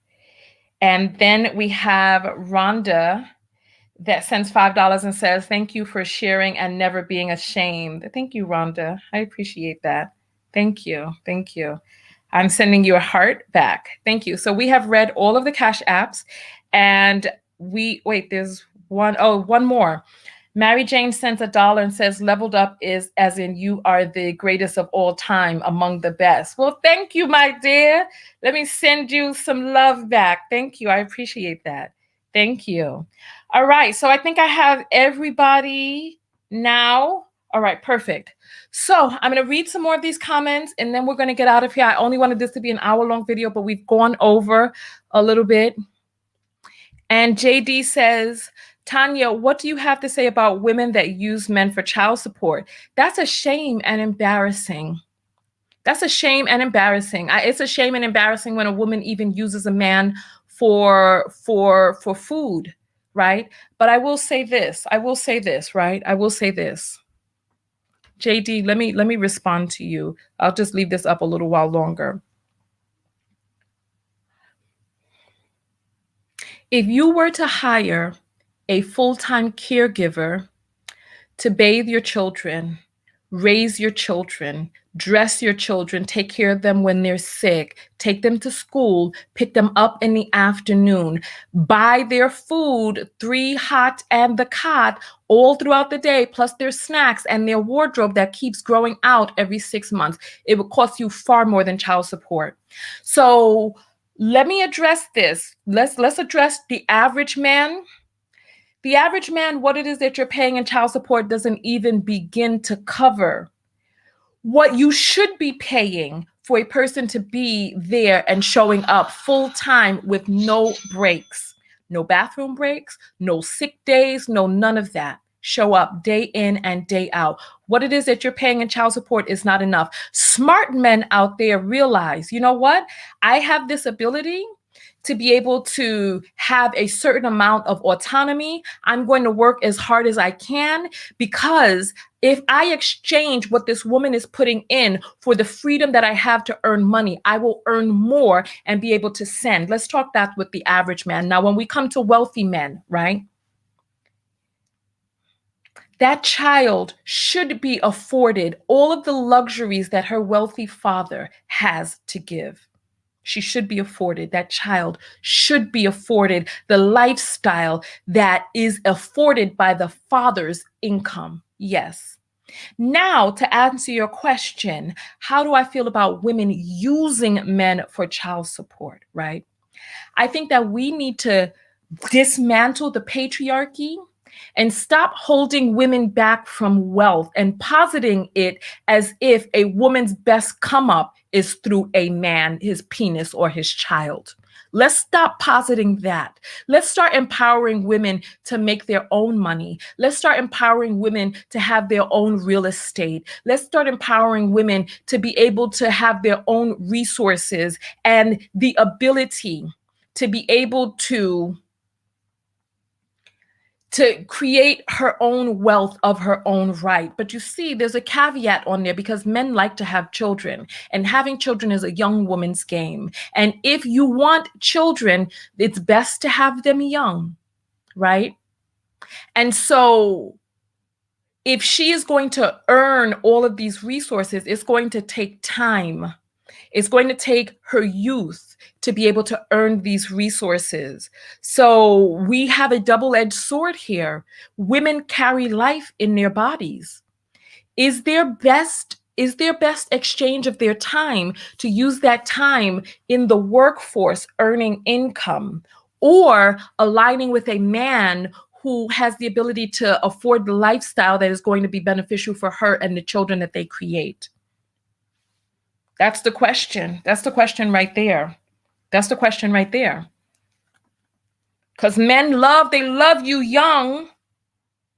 And then we have Rhonda that sends $5 and says, thank you for sharing and never being ashamed. Thank you, Rhonda. I appreciate that. Thank you. Thank you. I'm sending you a heart back. Thank you. So we have read all of the Cash Apps and there's one more. Mary Jane sends $1 and says, leveled up is as in you are the greatest of all time, among the best. Well, thank you, my dear. Let me send you some love back. Thank you. I appreciate that. Thank you. All right. So I think I have everybody now. All right. Perfect. So I'm going to read some more of these comments and then we're going to get out of here. I only wanted this to be an hour-long video, but we've gone over a little bit. And JD says, Tanya, what do you have to say about women that use men for child support? That's a shame and embarrassing. That's a shame and embarrassing. It's a shame and embarrassing when a woman even uses a man for food, right? But I will say this, right? I will say this. JD, let me respond to you. I'll just leave this up a little while longer. If you were to hire a full-time caregiver to bathe your children, raise your children, dress your children, take care of them when they're sick, take them to school, pick them up in the afternoon, buy their food, 3 hot and the cot all throughout the day, plus their snacks and their wardrobe that keeps growing out every 6 months, it would cost you far more than child support. So let me address this. Let's address the average man. The average man, what it is that you're paying in child support doesn't even begin to cover what you should be paying for a person to be there and showing up full time with no breaks, no bathroom breaks, no sick days, no none of that. Show up day in and day out. What it is that you're paying in child support is not enough. Smart men out there realize, you know what? I have this ability to be able to have a certain amount of autonomy. I'm going to work as hard as I can, because if I exchange what this woman is putting in for the freedom that I have to earn money, I will earn more and be able to send. Let's talk that with the average man. Now, when we come to wealthy men, right? That child should be afforded all of the luxuries that her wealthy father has to give. She should be afforded, that child should be afforded the lifestyle that is afforded by the father's income. Yes. Now, to answer your question, how do I feel about women using men for child support, right? I think that we need to dismantle the patriarchy and stop holding women back from wealth and positing it as if a woman's best come up is through a man, his penis, or his child. Let's stop positing that. Let's start empowering women to make their own money. Let's start empowering women to have their own real estate. Let's start empowering women to be able to have their own resources and the ability to be able to create her own wealth of her own right. But you see, there's a caveat on there, because men like to have children, and having children is a young woman's game. And if you want children, it's best to have them young, right? And so if she is going to earn all of these resources, it's going to take time. It's going to take her youth to be able to earn these resources. So we have a double-edged sword here. Women carry life in their bodies. Is their best exchange of their time to use that time in the workforce earning income, or aligning with a man who has the ability to afford the lifestyle that is going to be beneficial for her and the children that they create? That's the question. That's the question right there. That's the question right there. Because men they love you young,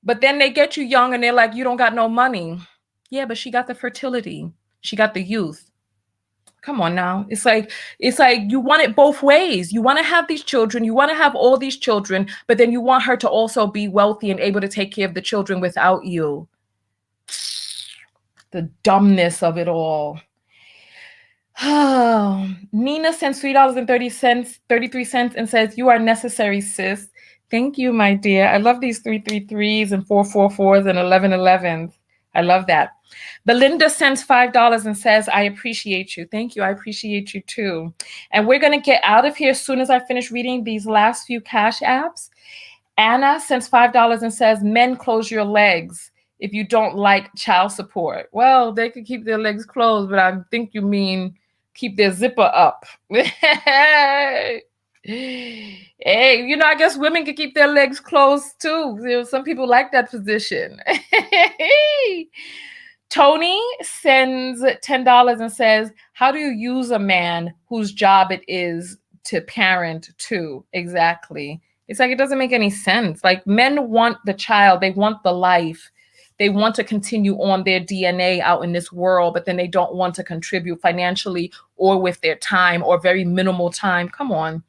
but then they get you young and they're like, you don't got no money. Yeah, but she got the fertility. She got the youth. Come on now. It's like you want it both ways. You want to have these children. You want to have all these children, but then you want her to also be wealthy and able to take care of the children without you. The dumbness of it all. Oh, Nina sends $3.33 and says, "You are necessary, sis." Thank you, my dear. I love these 333s and 444s and 1111s. I love that. Belinda sends $5 and says, "I appreciate you." Thank you. I appreciate you too. And we're going to get out of here as soon as I finish reading these last few Cash Apps. Anna sends $5 and says, "Men, close your legs if you don't like child support." Well, they could keep their legs closed, but I think you mean keep their zipper up. Hey, I guess women can keep their legs closed too. Some people like that position. Tony sends $10 and says, "How do you use a man whose job it is to parent too?" Exactly. It's like, it doesn't make any sense. Like, men want the child, they want the life. They want to continue on their DNA out in this world, but then they don't want to contribute financially or with their time, or very minimal time. Come on.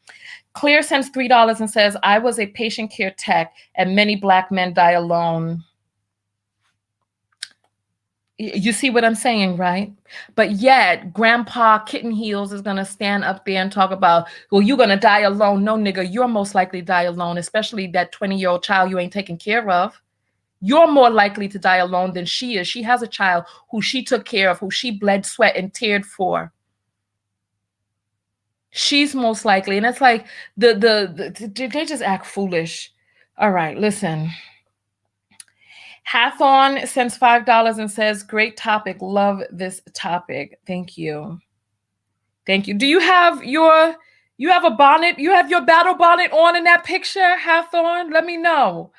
Claire sends $3 and says, "I was a patient care tech and many Black men die alone." You see what I'm saying, right? But yet, Grandpa Kitten Heels is going to stand up there and talk about, well, you're going to die alone. No, nigga, you're most likely die alone, especially that 20-year-old child you ain't taking care of. You're more likely to die alone than she is. She has a child who she took care of, who she bled, sweat, and teared for. She's most likely. And it's like, they just act foolish. All right, listen. Hathorn sends $5 and says, "Great topic. Love this topic." Thank you. Thank you. Do you have a bonnet? You have your battle bonnet on in that picture, Hathorn? Let me know.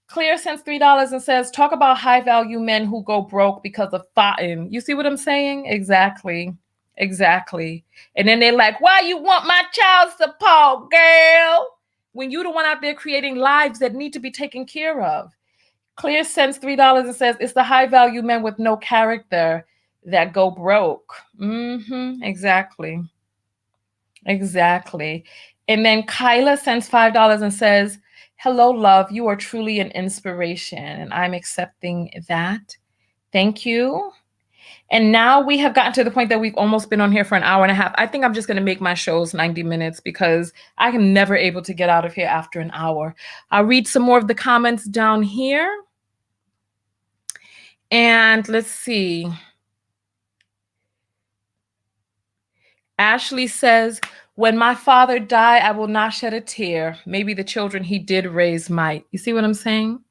Claire sends $3 and says, "Talk about high value men who go broke because of thotting." You see what I'm saying? Exactly. Exactly. And then they're like, why you want my child support, girl? When you're the one out there creating lives that need to be taken care of. Clear sends $3 and says, it's the high value men with no character that go broke. Exactly. Exactly. And then Kyla sends $5 and says, hello, love. You are truly an inspiration. And I'm accepting that. Thank you. And now we have gotten to the point that we've almost been on here for an hour and a half. I think I'm just going to make my shows 90 minutes because I am never able to get out of here after an hour. I'll read some more of the comments down here. And let's see. Ashley says, when my father died, I will not shed a tear. Maybe the children he did raise might. You see what I'm saying?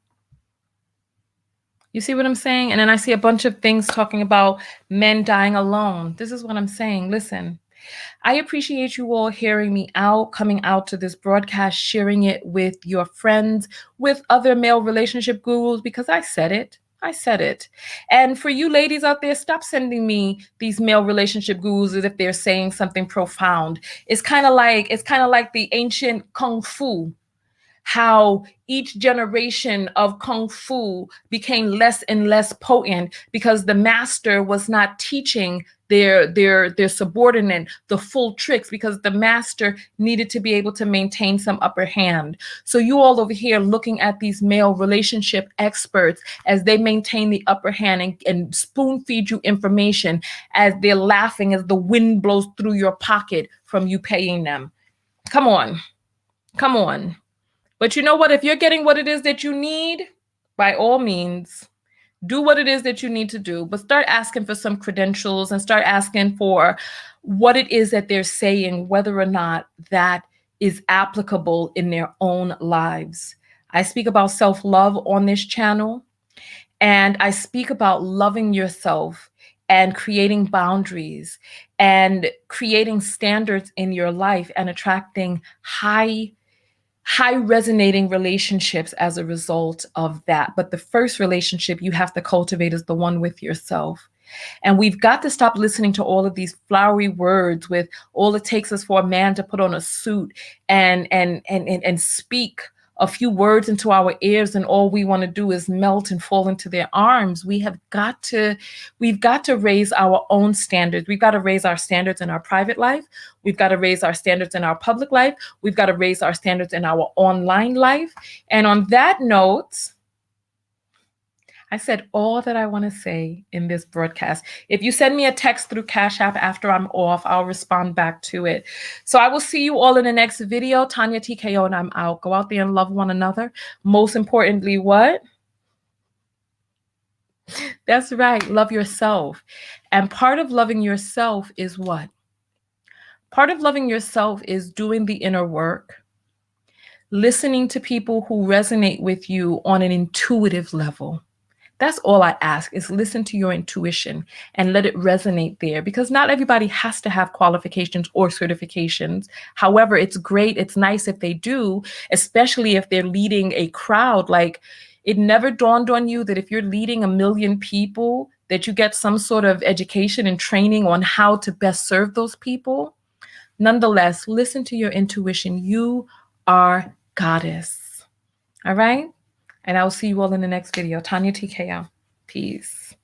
You see what I'm saying? And then I see a bunch of things talking about men dying alone. This is what I'm saying. Listen, I appreciate you all hearing me out, coming out to this broadcast, sharing it with your friends, with other male relationship gurus, because I said it. I said it. And for you ladies out there, stop sending me these male relationship gurus as if they're saying something profound. It's kind of like the ancient kung fu, how each generation of kung fu became less and less potent because the master was not teaching their subordinate the full tricks, because the master needed to be able to maintain some upper hand. So you all over here looking at these male relationship experts as they maintain the upper hand and spoon feed you information as they're laughing as the wind blows through your pocket from you paying them. Come on. Come on. But you know what? If you're getting what it is that you need, by all means, do what it is that you need to do. But start asking for some credentials and start asking for what it is that they're saying, whether or not that is applicable in their own lives. I speak about self-love on this channel, and I speak about loving yourself and creating boundaries and creating standards in your life and attracting high resonating relationships as a result of that. But the first relationship you have to cultivate is the one with yourself. And we've got to stop listening to all of these flowery words with all it takes is for a man to put on a suit and speak a few words into our ears, and all we want to do is melt and fall into their arms. We've got to raise our own standards. We've got to raise our standards in our private life. We've got to raise our standards in our public life. We've got to raise our standards in our online life. And on that note, I said all that I want to say in this broadcast. If you send me a text through Cash App after I'm off, I'll respond back to it. So I will see you all in the next video. Tanya TKO, and I'm out. Go out there and love one another. Most importantly, what? That's right. Love yourself. And part of loving yourself is what? Part of loving yourself is doing the inner work, listening to people who resonate with you on an intuitive level. That's all I ask, is listen to your intuition and let it resonate there, because not everybody has to have qualifications or certifications. However, it's great. It's nice if they do, especially if they're leading a crowd. Like, it never dawned on you that if you're leading 1 million people, that you get some sort of education and training on how to best serve those people. Nonetheless, listen to your intuition. You are goddess. All right? And I'll see you all in the next video. Tanya TKO. Peace.